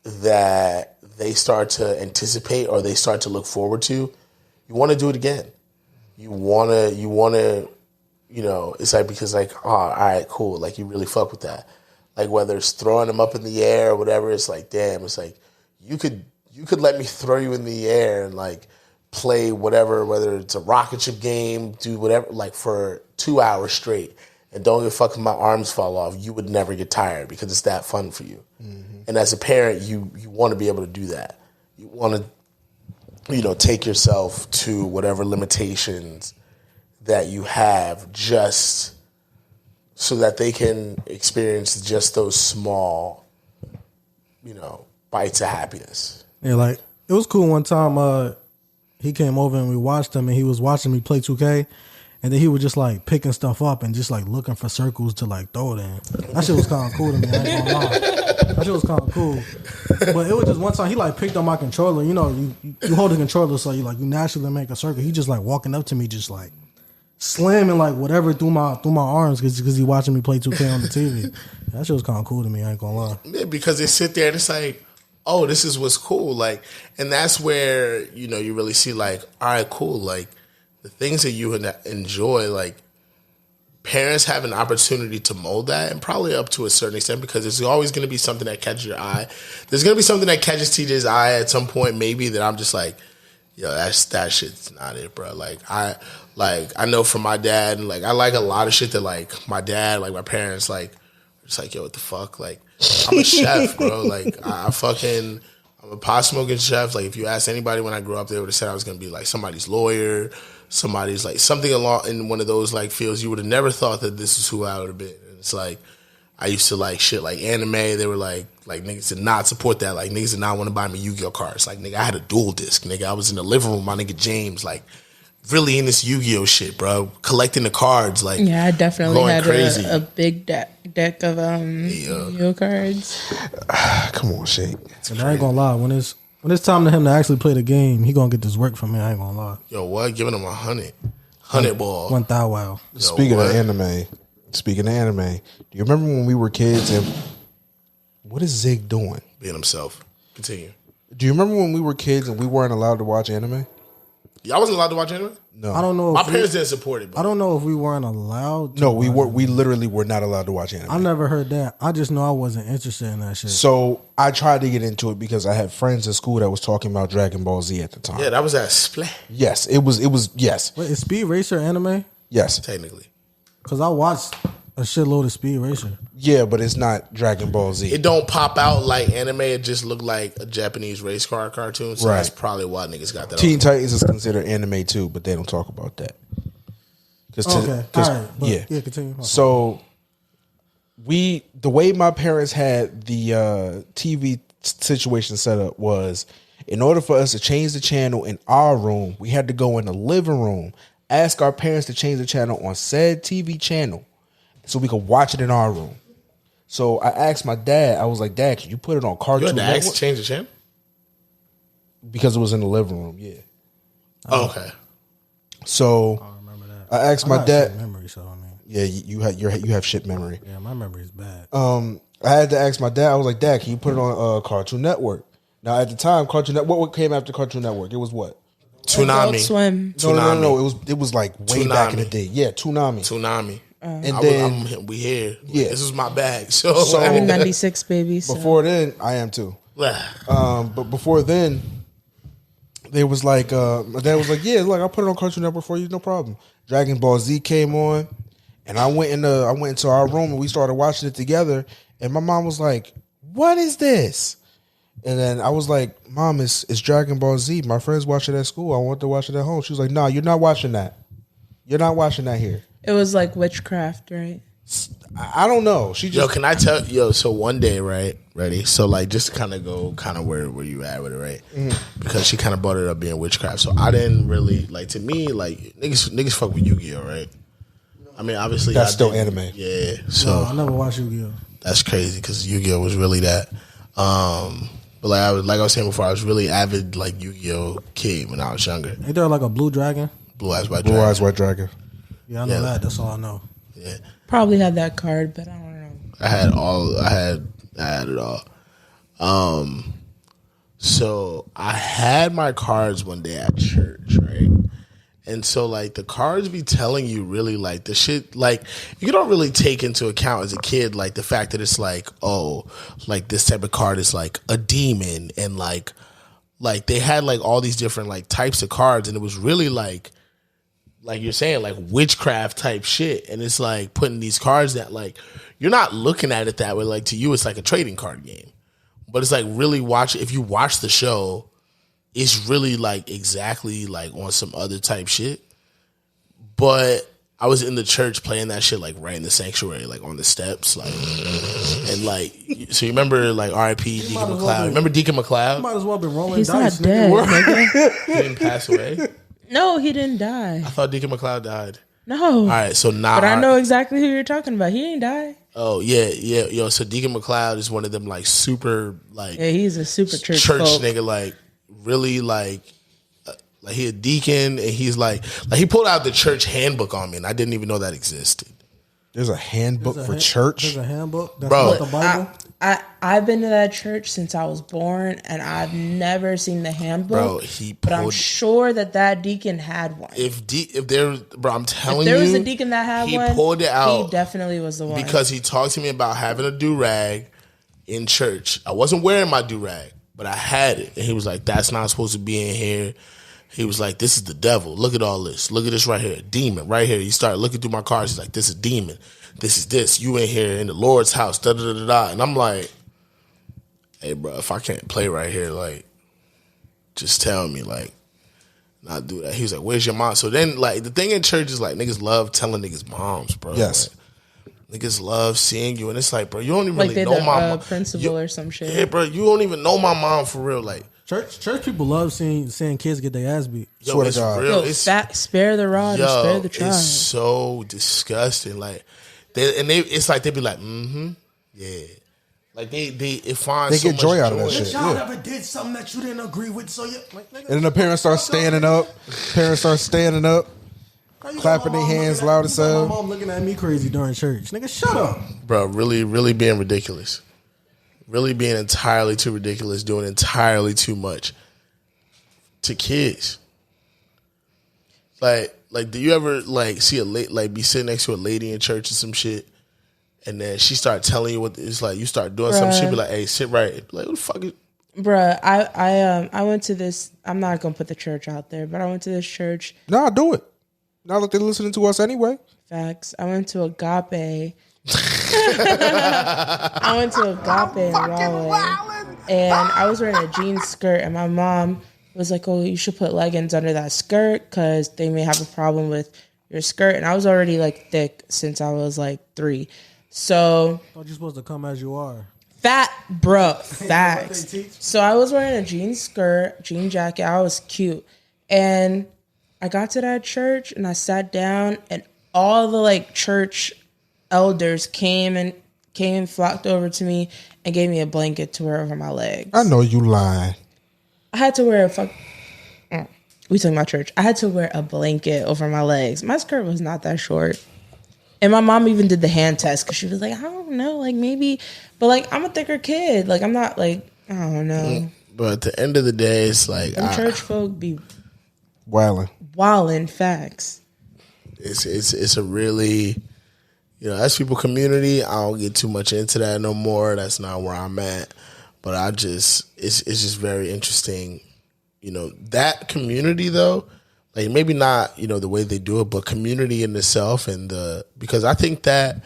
that they start to anticipate or they start to look forward to, you want to do it again. You want to, you know, it's like, because like, oh, all right, cool. Like you really fuck with that. Like whether it's throwing them up in the air or whatever, it's like, damn, it's like, you could let me throw you in the air and like, play whatever, whether it's a rocket ship game, do whatever, like for 2 hours straight, and don't give a fuck if my arms fall off. You would never get tired because it's that fun for you. Mm-hmm. And as a parent, you want to be able to do that. You want to, you know, take yourself to whatever limitations that you have just so that they can experience just those small, you know, bites of happiness. Yeah, like it was cool one time. He came over and we watched him, and he was watching me play 2K, and then he was just like picking stuff up and just like looking for circles to like throw it in. That shit was kind of cool to me. I ain't gonna lie. That shit was kind of cool. But it was just one time he like picked up my controller. You know, you hold the controller, so you naturally make a circle. He just like walking up to me, just like slamming like whatever through my arms because he watching me play 2K on the TV. That shit was kind of cool to me. I ain't gonna lie. Yeah, because they sit there and it's like, oh, this is what's cool. Like, and that's where, you know, you really see like, all right, cool. Like the things that you enjoy, like parents have an opportunity to mold that, and probably up to a certain extent, because there's always going to be something that catches your eye. There's going to be something that catches TJ's eye at some point, maybe, that I'm just like, yo, that shit's not it, bro. Like I know from my dad, and like I like a lot of shit that like my dad, like my parents, like just like, yo, what the fuck, like. I'm a chef, bro. Like I'm a pot smoking chef. Like if you ask anybody when I grew up, they would have said I was gonna be like somebody's lawyer, somebody's like something along in one of those like fields. You would have never thought that this is who I would have been. And it's like I used to like shit like anime. They were like niggas did not support that. Like niggas did not want to buy me Yu-Gi-Oh cards. Like nigga, I had a dual disc. Nigga, I was in the living room with my nigga James, like really in this Yu-Gi-Oh shit, bro. Collecting the cards, like yeah, I definitely had a big deck of Yu-Gi-Oh cards. Come on, Shake. And I ain't gonna lie, when it's time to him to actually play the game, he gonna get this work from me. I ain't gonna lie. Yo, what? Giving him 100 ball. 1,000 wow. Speaking of anime, do you remember when we were kids and what is Zig doing? Being himself. Continue. Do you remember when we were kids and we weren't allowed to watch anime? Y'all wasn't allowed to watch anime? No. I don't know. My parents didn't support it. But I don't know if we weren't allowed to. No, we were. We literally were not allowed to watch anime. I never heard that. I just know I wasn't interested in that shit. So I tried to get into it because I had friends at school that was talking about Dragon Ball Z at the time. Yeah, that was at Splat. Yes, it was. Yes. Wait, is Speed Racer anime? Yes, technically. Because I watched a shitload of Speed Racer. Yeah, but it's not Dragon Ball Z. It don't pop out like anime. It just look like a Japanese race car cartoon. So that's probably why niggas got that. Teen Titans is considered anime too, but they don't talk about that. Okay, all right. Yeah, continue. So the way my parents had the TV situation set up was, in order for us to change the channel in our room, we had to go in the living room, ask our parents to change the channel on said TV channel so we could watch it in our room. So I asked my dad, I was like, Dad, can you put it on Cartoon Network? You had to ask to change the channel? Because it was in the living room, yeah. Oh, okay. So I asked my dad. Memory, so I mean, yeah, you have shit memory. Yeah, my memory is bad. I had to ask my dad. I was like, Dad, can you put it on Cartoon Network? Now at the time, Cartoon Network. What came after Cartoon Network? It was what? Toonami. Swim. No. It was like way back in the day. Yeah, Toonami. And then we here. Yeah, this is my bag. So I'm in '96, baby. So. Before then, I am too. But before then, they was like, my dad was like, yeah, look, I'll put it on Cartoon Network for you, no problem. Dragon Ball Z came on, and I went into our room and we started watching it together. And my mom was like, "What is this?" And then I was like, "Mom, it's Dragon Ball Z. My friends watch it at school. I want to watch it at home." She was like, "No, you're not watching that. You're not watching that here." It was like witchcraft, right? I don't know. She just can I tell so one day, right? Ready? So like just to kind of go where you at with it, right? Mm-hmm. Because she kind of brought it up being witchcraft. So I didn't really like, to me, like niggas fuck with Yu-Gi-Oh, right? I mean, obviously that's still anime. Yeah. So no, I never watched Yu-Gi-Oh. That's crazy because Yu-Gi-Oh was really that. But like I was saying before, I was really avid like Yu-Gi-Oh kid when I was younger. Ain't there like a blue dragon? Blue eyes white dragon. Yeah, I know that. That's all I know. Yeah. Probably had that card, but I don't know. I had it all. So I had my cards one day at church, right? And so like the cards be telling you really like the shit, like you don't really take into account as a kid like the fact that it's like, oh, like this type of card is like a demon, and like they had like all these different like types of cards, and it was really like you're saying, like witchcraft type shit. And it's like putting these cards that like, you're not looking at it that way. Like to you, it's like a trading card game, but it's like really if you watch the show, it's really like exactly like on some other type shit. But I was in the church playing that shit like right in the sanctuary, like on the steps, like, and like, so you remember like R.I.P. Deacon McLeod? Remember Deacon McLeod? You might as well been rolling He's dice. He's not dead, nigga. He didn't pass away? No, he didn't die. I thought Deacon McLeod died. No. All right, so now. But I know exactly who you're talking about. He ain't die. Oh, yeah. Yo, so Deacon McLeod is one of them, like, super, like. Yeah, he's a super church nigga, like, really, like he a deacon, and he's like he pulled out the church handbook on me, and I didn't even know that existed. There's a handbook for church? There's a handbook? That's Bro, not the Bible? I've been to that church since I was born, and I've never seen the handbook. Bro, but I'm sure that deacon had one. If there, bro, I'm telling you, if there was a deacon that had one, he pulled it out. He definitely was the one, because he talked to me about having a do-rag in church. I wasn't wearing my do-rag, but I had it, and he was like, "That's not supposed to be in here." He was like, "This is the devil. Look at all this. Look at this right here, demon right here." He started looking through my cards. He's like, "This is demon. This is this. You in here in the Lord's house." Da da da da. And I'm like, "Hey, bro, if I can't play right here, like, just tell me, like, not do that." He was like, "Where's your mom?" So then, like, the thing in church is like niggas love telling niggas moms, bro. Yes. Like, niggas love seeing you, and it's like, bro, you don't even really know my mom. Principal or some shit. Yeah, bro, you don't even know my mom for real, like. Church people love seeing kids get their ass beat. Yo, Swear it's to God. real. Spare the rod or spare the child. It's so disgusting. Like it's like they be like, yeah. Like they find they so get much joy out of that shit. Y'all Yeah. ever did something that you didn't agree with, so you like, nigga, And then the parents start standing up. Clapping their hands loud as hell. My mom looking at me crazy during church. Nigga, shut up. Bro, really, really being ridiculous. Really being entirely too ridiculous, doing entirely too much to kids. Like, do you ever like see be sitting next to a lady in church or some shit, and then she start telling you what it's like? You start doing something, she be like, "Hey, sit right." Like, what the fuck is? Bruh, I went to this. I'm not gonna put the church out there, but I went to this church. Nah, do it. Now that they're listening to us anyway. Facts. I went to Agape, I went to Agape in Rahway, and I was wearing a jean skirt, and my mom was like, "Oh, you should put leggings under that skirt because they may have a problem with your skirt." And I was already like thick since I was like 3, so. Thought you're supposed to come as you are. Fat, bro, facts. So I was wearing a jean skirt, jean jacket. I was cute, and I got to that church and I sat down, and all the like church elders came and flocked over to me and gave me a blanket to wear over my legs. I know you lying. I had to wear we talking about church. I had to wear a blanket over my legs. My skirt was not that short. And my mom even did the hand test because she was like, I don't know, like maybe, but like I'm a thicker kid. Like I'm not like, I don't know. But at the end of the day, it's like church folk be wildin'. Facts. It's a really, as people community, I don't get too much into that no more. That's not where I'm at. But it's just very interesting, that community though, like maybe not, the way they do it, but community in itself because I think that,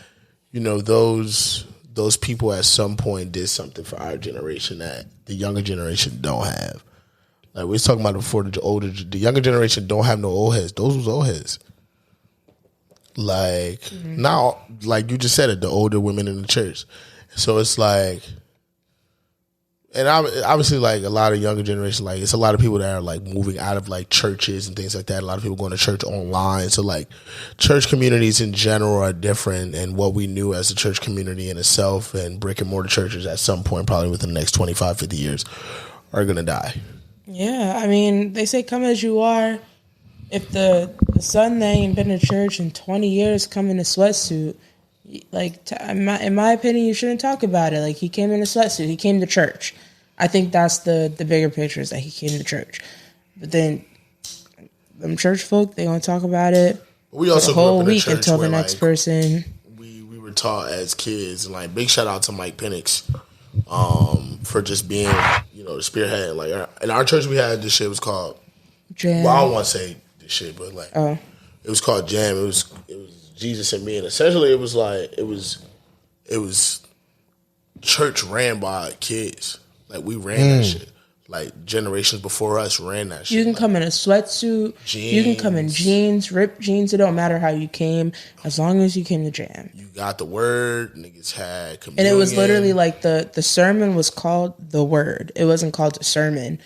those people at some point did something for our generation that the younger generation don't have. Like we was talking about before, the younger generation don't have no old heads. Those was old heads. Like now, like you just said it, the older women in the church. So it's like, and obviously like a lot of younger generation, like it's a lot of people that are like moving out of like churches and things like that. A lot of people going to church online. So like church communities in general are different, and what we knew as a church community in itself and brick and mortar churches at some point, probably within the next 25, 50 years, are going to die. Yeah, I mean, they say come as you are. If the son that ain't been to church in 20 years come in a sweatsuit, like in my opinion, you shouldn't talk about it. Like he came in a sweatsuit, he came to church. I think that's the bigger picture is that he came to church. But then them church folk, they gonna talk about it we also the whole week until the next person. We were taught as kids, and like big shout out to Mike Penix for just being the spearhead. Like in our church, we had this shit was called Jam. Well, I don't want to say this shit, but like it was called Jam. It was Jesus and me, and essentially it was like it was church ran by kids. Like we ran that shit. Like generations before us ran that shit. You can come in a sweatsuit. Jeans. You can come in jeans, ripped jeans. It don't matter how you came, as long as you came to Jam. You got the word. Niggas had communion. And it was literally like the sermon was called the word. It wasn't called the sermon.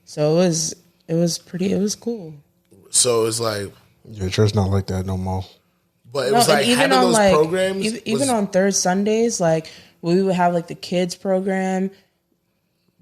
So it was cool. So it's like your church not like that no more. But it was like even having on those like programs. Even on third Sundays, like we would have like the kids program.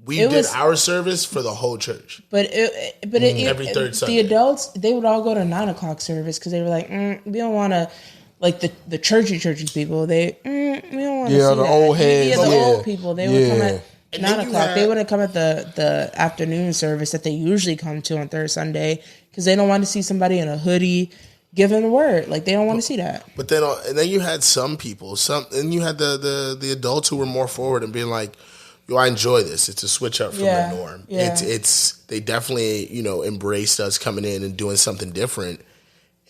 We did our service for the whole church. But every third Sunday. The adults, they would all go to 9:00 service because they were like, we don't want to, like the churchy people. We don't want to see the that. old heads. Yeah, the old people. They would come at 9:00. They wouldn't come at the afternoon service that they usually come to on third Sunday because they don't want to see somebody in a hoodie giving the word. Like they don't want to see that. But then, and then you had some people, and you had the adults who were more forward and being like, yo, I enjoy this. It's a switch up from the norm. Yeah. They definitely, embraced us coming in and doing something different.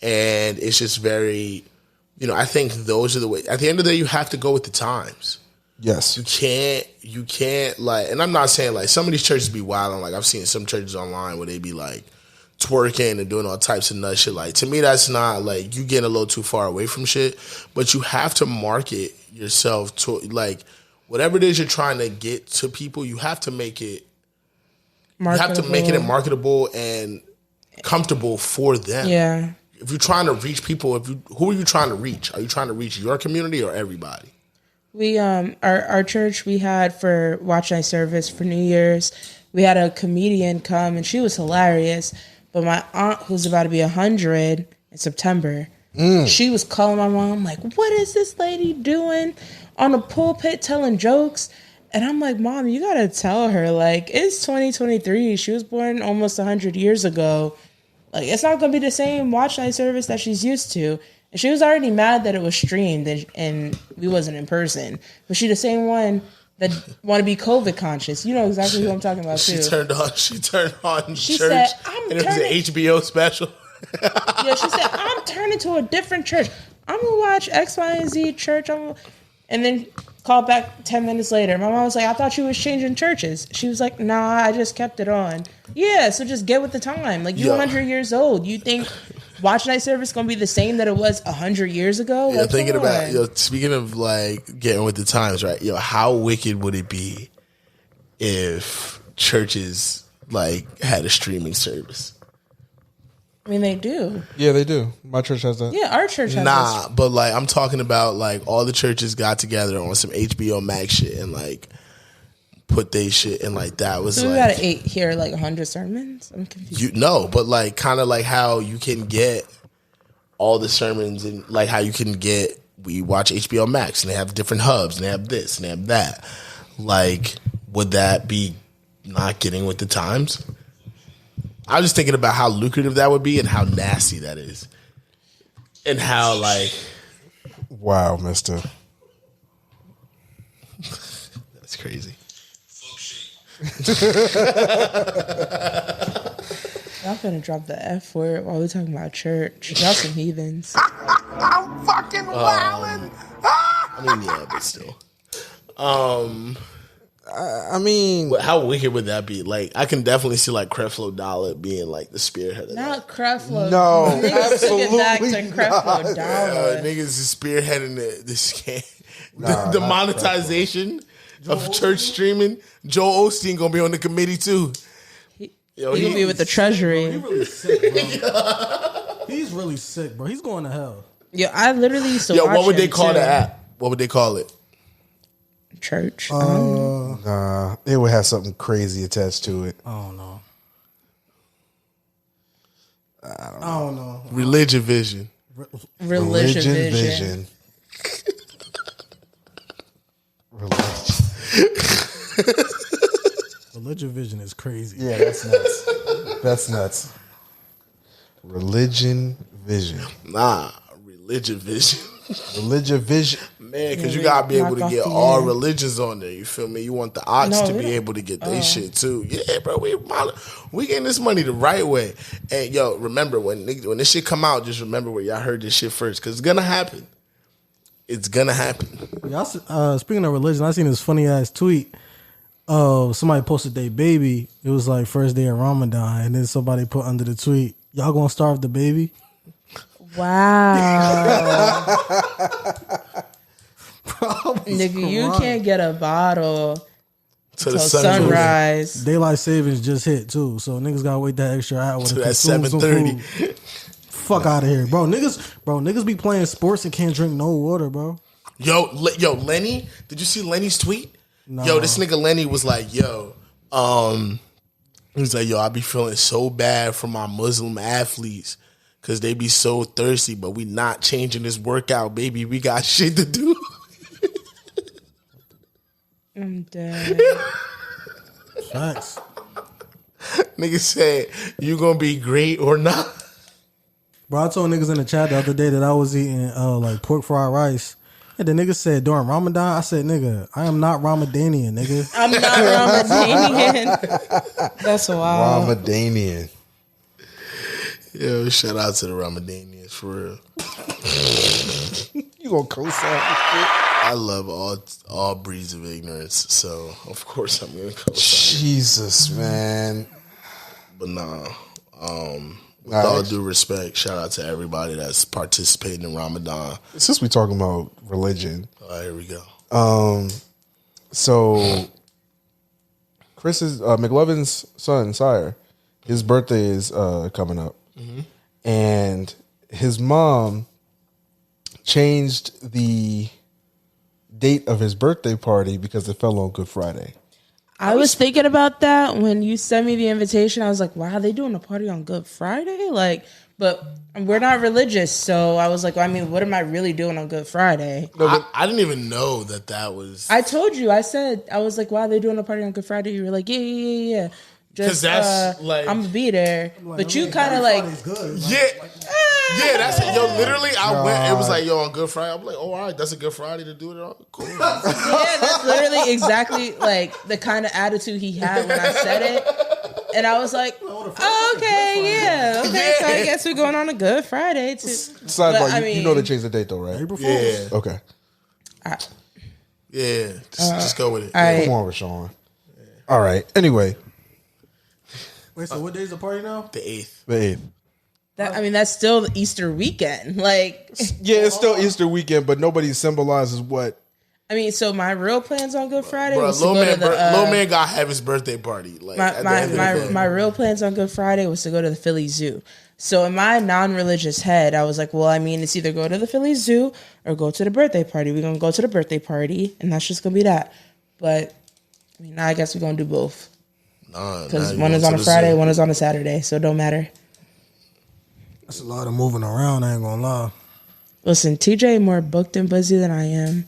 And it's just very, I think those are the ways. At the end of the day, you have to go with the times. Yes. You can't like, and I'm not saying like some of these churches be wild. Like I've seen some churches online where they be like twerking and doing all types of nut shit. Like to me, that's not like you getting a little too far away from shit, but you have to market yourself to like, whatever it is you're trying to get to people, you have to make it marketable. You have to make it marketable and comfortable for them. Yeah. If you're trying to reach people, who are you trying to reach? Are you trying to reach your community or everybody? We our church, we had for Watch Night service for New Year's, we had a comedian come and she was hilarious. But my aunt, who's about to be 100 in September, she was calling my mom like, "What is this lady doing on the pulpit telling jokes?" And I'm like, "Mom, you gotta tell her, like, it's 2023. She was born almost 100 years ago. Like, it's not gonna be the same Watch Night service that she's used to." And she was already mad that it was streamed and we wasn't in person. But she the same one that want to be COVID conscious. You know exactly who I'm talking about too. She turned on She church, said, and it was an HBO special. Yeah, she said, I'm turning to a different church. I'm going to watch X, Y, and Z church. And then called back 10 minutes later. My mom was like, I thought you was changing churches. She was like, nah, I just kept it on. Yeah, so just get with the time. Like, you're 100 years old. You think watch night service going to be the same that it was 100 years ago? Yeah, like, thinking about, speaking of, like, getting with the times, right? How wicked would it be if churches, like, had a streaming service? I mean, they do. Yeah, they do. My church has that. Yeah, our church has that. But, like, I'm talking about, like, all the churches got together on some HBO Max shit and, like, put they shit in, like, that was, so like... we gotta hear, like, 100 sermons? I'm confused. But, like, kind of like how you can get all the sermons and, like, how you can get... We watch HBO Max and they have different hubs and they have this and they have that. Like, would that be not getting with the times? I was just thinking about how lucrative that would be and how nasty that is. And how, like... Wow, mister. That's crazy. Y'all finna drop the F word while we talking about church. Y'all some heathens. I'm fucking wildin'. I mean, yeah, but still. I mean, how wicked would that be? Like, I can definitely see like Creflo Dollar being like the spearhead of not Creflo. No, niggas took it back to absolutely Creflo Dollar. Niggas is spearheading the scam, the monetization of church streaming. Joel Osteen gonna be on the committee too. He gonna be with the treasury. He really sick, bro. He's really sick, bro. He's going to hell. Yo, I literally used to watch what would they him, call too. the app? What would they call it? Church. nah, it would have something crazy attached to it. I don't know. I don't know. Religion Vision. Religion Vision. Religion Vision is crazy. Yeah, that's nuts. That's nuts. Religion Vision. Nah, Religion Vision. Religion Vision. Man, because you gotta be able to get all religions on there. You feel me? You want the ox to be able to get their shit too. Yeah, bro. We getting this money the right way. And yo, remember when this shit come out, just remember where y'all heard this shit first, because it's gonna happen. It's gonna happen. Y'all, speaking of religion, I seen this funny ass tweet. Somebody posted their baby. It was like first day of Ramadan, and then somebody put under the tweet, "Y'all gonna starve the baby?" Wow. Nigga, you can't get a bottle till sunrise. Daylight savings just hit too, so niggas gotta wait that extra hour to that 7:30. Fuck out of here, bro. Niggas be playing sports and can't drink no water, bro. Yo, Lenny, did you see Lenny's tweet? No. Yo, this nigga Lenny was like, he was like, yo, I be feeling so bad for my Muslim athletes because they be so thirsty, but we not changing this workout, baby. We got shit to do. I'm dead. Facts. Nigga said, you gonna be great or not? Bro, I told niggas in the chat the other day that I was eating like pork fried rice. And the nigga said during Ramadan, I said, nigga, I am not Ramadanian, nigga. I'm not Ramadanian. That's wild. Ramadanian. Yo, shout out to the Ramadanians for real. You gonna co-sign? I love all breeds of ignorance, so of course I'm gonna co-sign. Jesus, man. But nah, with all due respect, shout out to everybody that's participating in Ramadan. Since we talking about religion, Here we go. So Chris's McLovin's son, Sire, his birthday is coming up, and his mom changed the date of his birthday party because it fell on Good Friday. I was thinking about that when you sent me the invitation. I was like, wow, they doing a party on Good Friday? Like, but we're not religious. So I was like, well, I mean, what am I really doing on Good Friday? No, I didn't even know that was... I told you. I was like, wow, they doing a party on Good Friday? You were like, yeah. Just, that's like... I'm going to be there. But you kind of like... Good. Yeah, that's it. Yo, literally, I went. It was like, yo, on Good Friday. I'm like, oh, all right, that's a Good Friday to do it on. Cool. Yeah, that's literally exactly like the kind of attitude he had when I said it. And I was like, oh, okay, yeah. Okay, so I guess we're going on a Good Friday too. Sidebar, you know they changed the date though, right? April Fool's. Yeah. Okay. Yeah, just go with it. Come on, Rashawn. All right. Anyway. Wait, so what day is the party now? The 8th. The 8th. That's still the Easter weekend. Like, yeah, it's still Easter weekend, but nobody symbolizes what. I mean, so my real plans on Good Friday Bro, was to go to the... Lil Man got to have his birthday party. Like, my real plans on Good Friday was to go to the Philly Zoo. So in my non-religious head, I was like, well, I mean, it's either go to the Philly Zoo or go to the birthday party. We're going to go to the birthday party, and that's just going to be that. But, I mean, now I guess we're going to do both. Because one is on a Friday, one is on a Saturday, so it don't matter. That's a lot of moving around, I ain't going to lie. Listen, TJ more booked and busy than I am.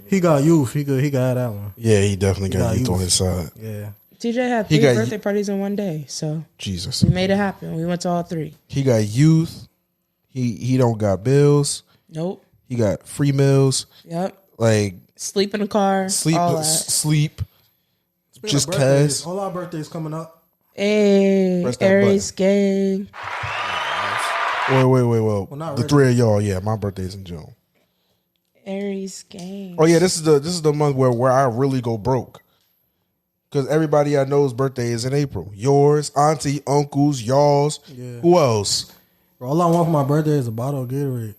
He got youth. He got that one. Yeah, he definitely got youth on his side. Yeah. TJ had 3 birthday parties in one day, so Jesus, we made it happen. We went to all 3. He got youth. He don't got bills. Nope. He got free meals. Yep. Like sleep in the car. Sleep. Just cause all our birthdays coming up. Hey, Aries gang. Wait. Well, the 3 of y'all. Yeah, my birthday's in June. Aries gang. Oh yeah, this is the month where I really go broke. Because everybody I know's birthday is in April. Yours, auntie, uncles, y'all's. Yeah. Who else? Bro, all I want for my birthday is a bottle of Gatorade.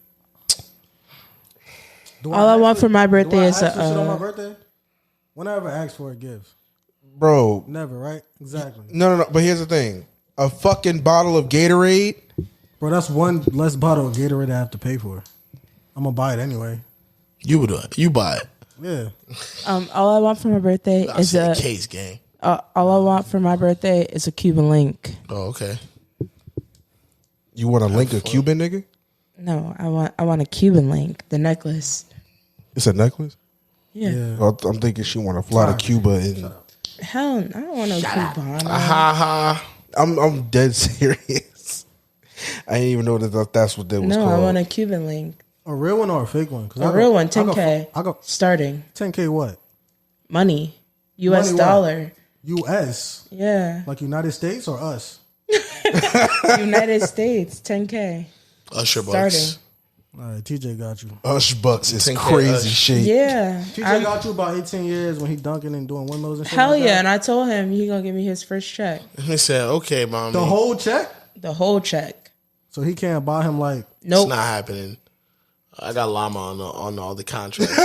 All I want for my birthday is a. Shit on my birthday? When I ever ask for a gift, bro. Never, right? Exactly. No. But here's the thing: a fucking bottle of Gatorade, bro. That's one less bottle of Gatorade I have to pay for. I'm gonna buy it anyway. You buy it. Yeah. All I want for my birthday is a case gang. All I want for my birthday is a Cuban link. Oh, okay. You want to link a Cuban nigga? No, I want a Cuban link, the necklace. It's a necklace? Yeah. I'm thinking she want to fly to Cuba and. Hell, I don't want no Cubana. I'm dead serious. I didn't even know that's what that was called. No, I want a Cuban link. A real one or a fake one? A real one, 10K. I go starting. 10K what? Money. US dollar. US? Yeah. Like United States or us? United States, 10K. Usher starting. Bucks. All right, TJ got you. Usher Bucks is crazy shit. Yeah. TJ got you about 18 years when he dunking and doing windmills and shit. Hell like yeah, that. and I told him he gonna give me his first check. He said, okay, mommy. The whole check? The whole check. So he can't buy him like... Nope. It's not happening. I got Llama on all the contracts.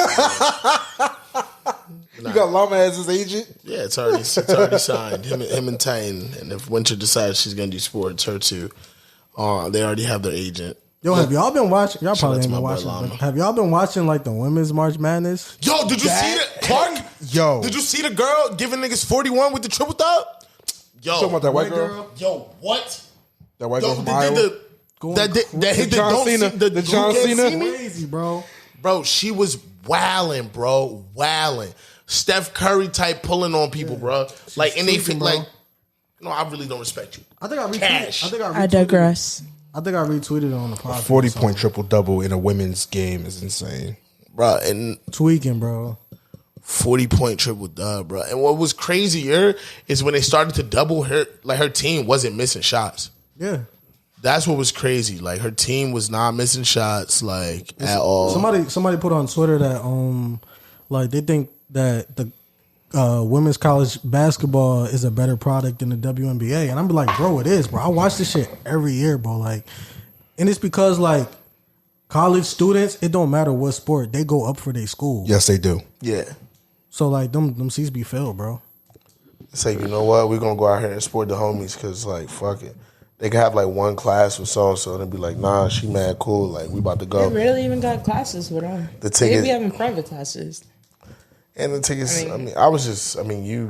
You got Llama as his agent? Yeah, it's already signed. Him and Titan. And if Winter decides she's gonna do sports, her too. They already have their agent. Yo, have y'all been watching? Y'all probably ain't been watching. But have y'all been watching like the Women's March Madness? Yo, did you see that, Clark? Yo, did you see the girl giving niggas 41 with the triple thump? Yo, you talking about that white girl? Yo, what? That white girl from Iowa? That hit the John Cena. The John Cena? Crazy, bro. Bro, she was wilding, bro. Wilding. Steph Curry type pulling on people, bro. Like, and they feel like, no, I really don't respect you. I think I retweeted. I digress. I think I retweeted it on the podcast. 40-point triple-double in a women's game is insane. Bro, and tweaking, bro. 40-point triple-double, bro. And what was crazier is when they started to double her, like her team wasn't missing shots. Yeah. That's what was crazy. Like her team was not missing shots, like at all. Somebody put on Twitter that like they think that the women's college basketball is a better product than the WNBA, and I'm like, bro, it is, bro. I watch this shit every year, bro. Like, and it's because like college students, it don't matter what sport, they go up for their school. Yes, they do. Yeah. So like them seats be filled, bro. It's like, you know what? We're gonna go out here and support the homies because like fuck it. They could have like one class with so-and-so and be like, nah, she mad cool. Like, we about to go. They rarely even got classes with them. They be having private classes. And the tickets, you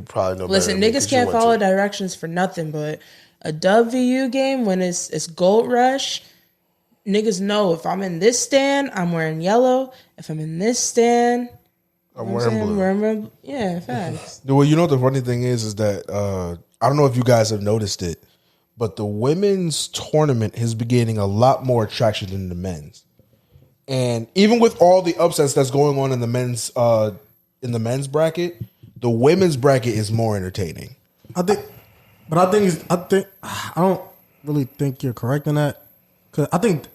probably know listen, better. Niggas can't follow directions for nothing, but a WVU game, when it's Gold Rush, niggas know if I'm in this stand, I'm wearing yellow. If I'm in this stand, I'm wearing blue. Yeah, facts. Well, you know the funny thing is that, I don't know if you guys have noticed it, but the women's tournament has been gaining a lot more traction than the men's. And even with all the upsets that's going on in the men's bracket, the women's bracket is more entertaining. I don't really think you're correct in that. Cause I think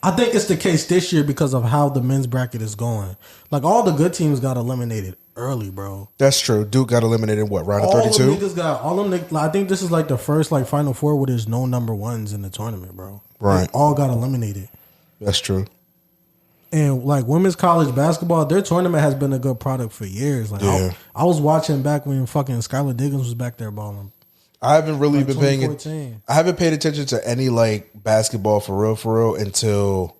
it's the case this year because of how the men's bracket is going. Like all the good teams got eliminated early, bro. That's true. Duke got eliminated in what, round of 32? I think this is like the first like Final Four where there's no number ones in the tournament, bro. Right. They all got eliminated. That's true. And like women's college basketball, their tournament has been a good product for years. Like I was watching back when fucking Skylar Diggins was back there balling. I haven't really been I haven't paid attention to any like basketball for real until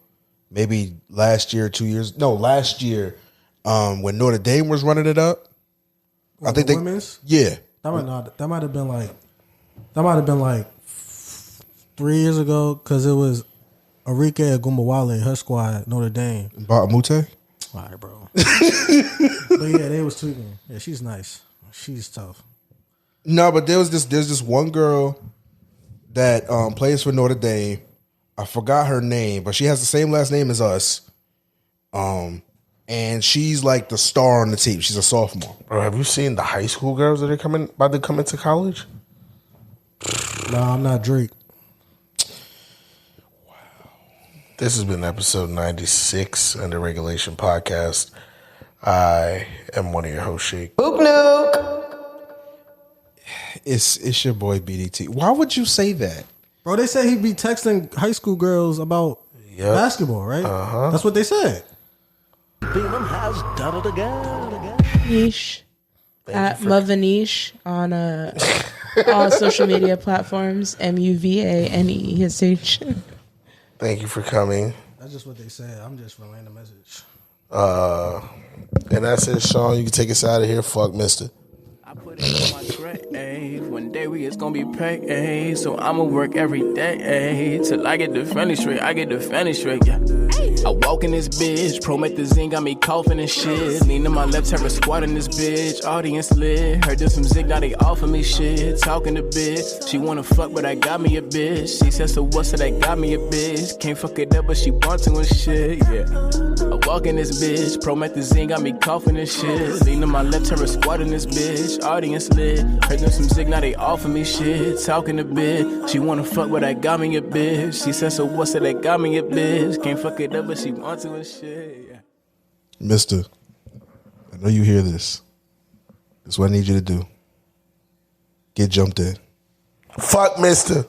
maybe last year, 2 years. No, last year, when Notre Dame was running it up. I think they women's? Yeah. That might have been like 3 years ago because it was Arike Agumbawale, her squad, Notre Dame. Batamute? All right, bro. But yeah, they was tweaking. Yeah, she's nice. She's tough. No, but there's this one girl that plays for Notre Dame. I forgot her name, but she has the same last name as us. And she's like the star on the team. She's a sophomore. Bro, have you seen the high school girls that are about to come into college? No, I'm not Drake. Wow. This has been episode 96 Under Regulation Podcast. I am one of your hosts, Sheik. Boop nuke. It's your boy BDT. Why would you say that? Bro, they said he'd be texting high school girls about basketball, right? Uh-huh. That's what they said. Beamen has done it again. Neesh. At Love the Neesh on all social media platforms. MUVANESH. Thank you for coming. That's just what they said. I'm just relaying the message. And that's it, Sean. You can take us out of here. Fuck, mister. I put it on my tray. One day we is gonna be paid. So I'ma work every day till I get the finish rate. Yeah. I walk in this bitch, promethazine got me coughing and shit. Lean to my left, have a squat in this bitch. Audience lit, heard this from Zig, now they offer me shit. Talking a bit, she wanna fuck, but I got me a bitch. She said, so what's it, I got me a bitch. Can't fuck it up, but she want to and shit, yeah. I walk in this bitch, promethazine got me coughing and shit. Lean to my left, have a squat in this bitch. Audience lit, heard this from Zig, now they offer me shit. Talking a bit, she wanna fuck, but I got me a bitch. She said, so what's it, I got me a bitch. Can't fuck it up, but she wants to and shit, yeah. Mister, I know you hear this. This is what I need you to do. Get jumped in. Fuck, mister.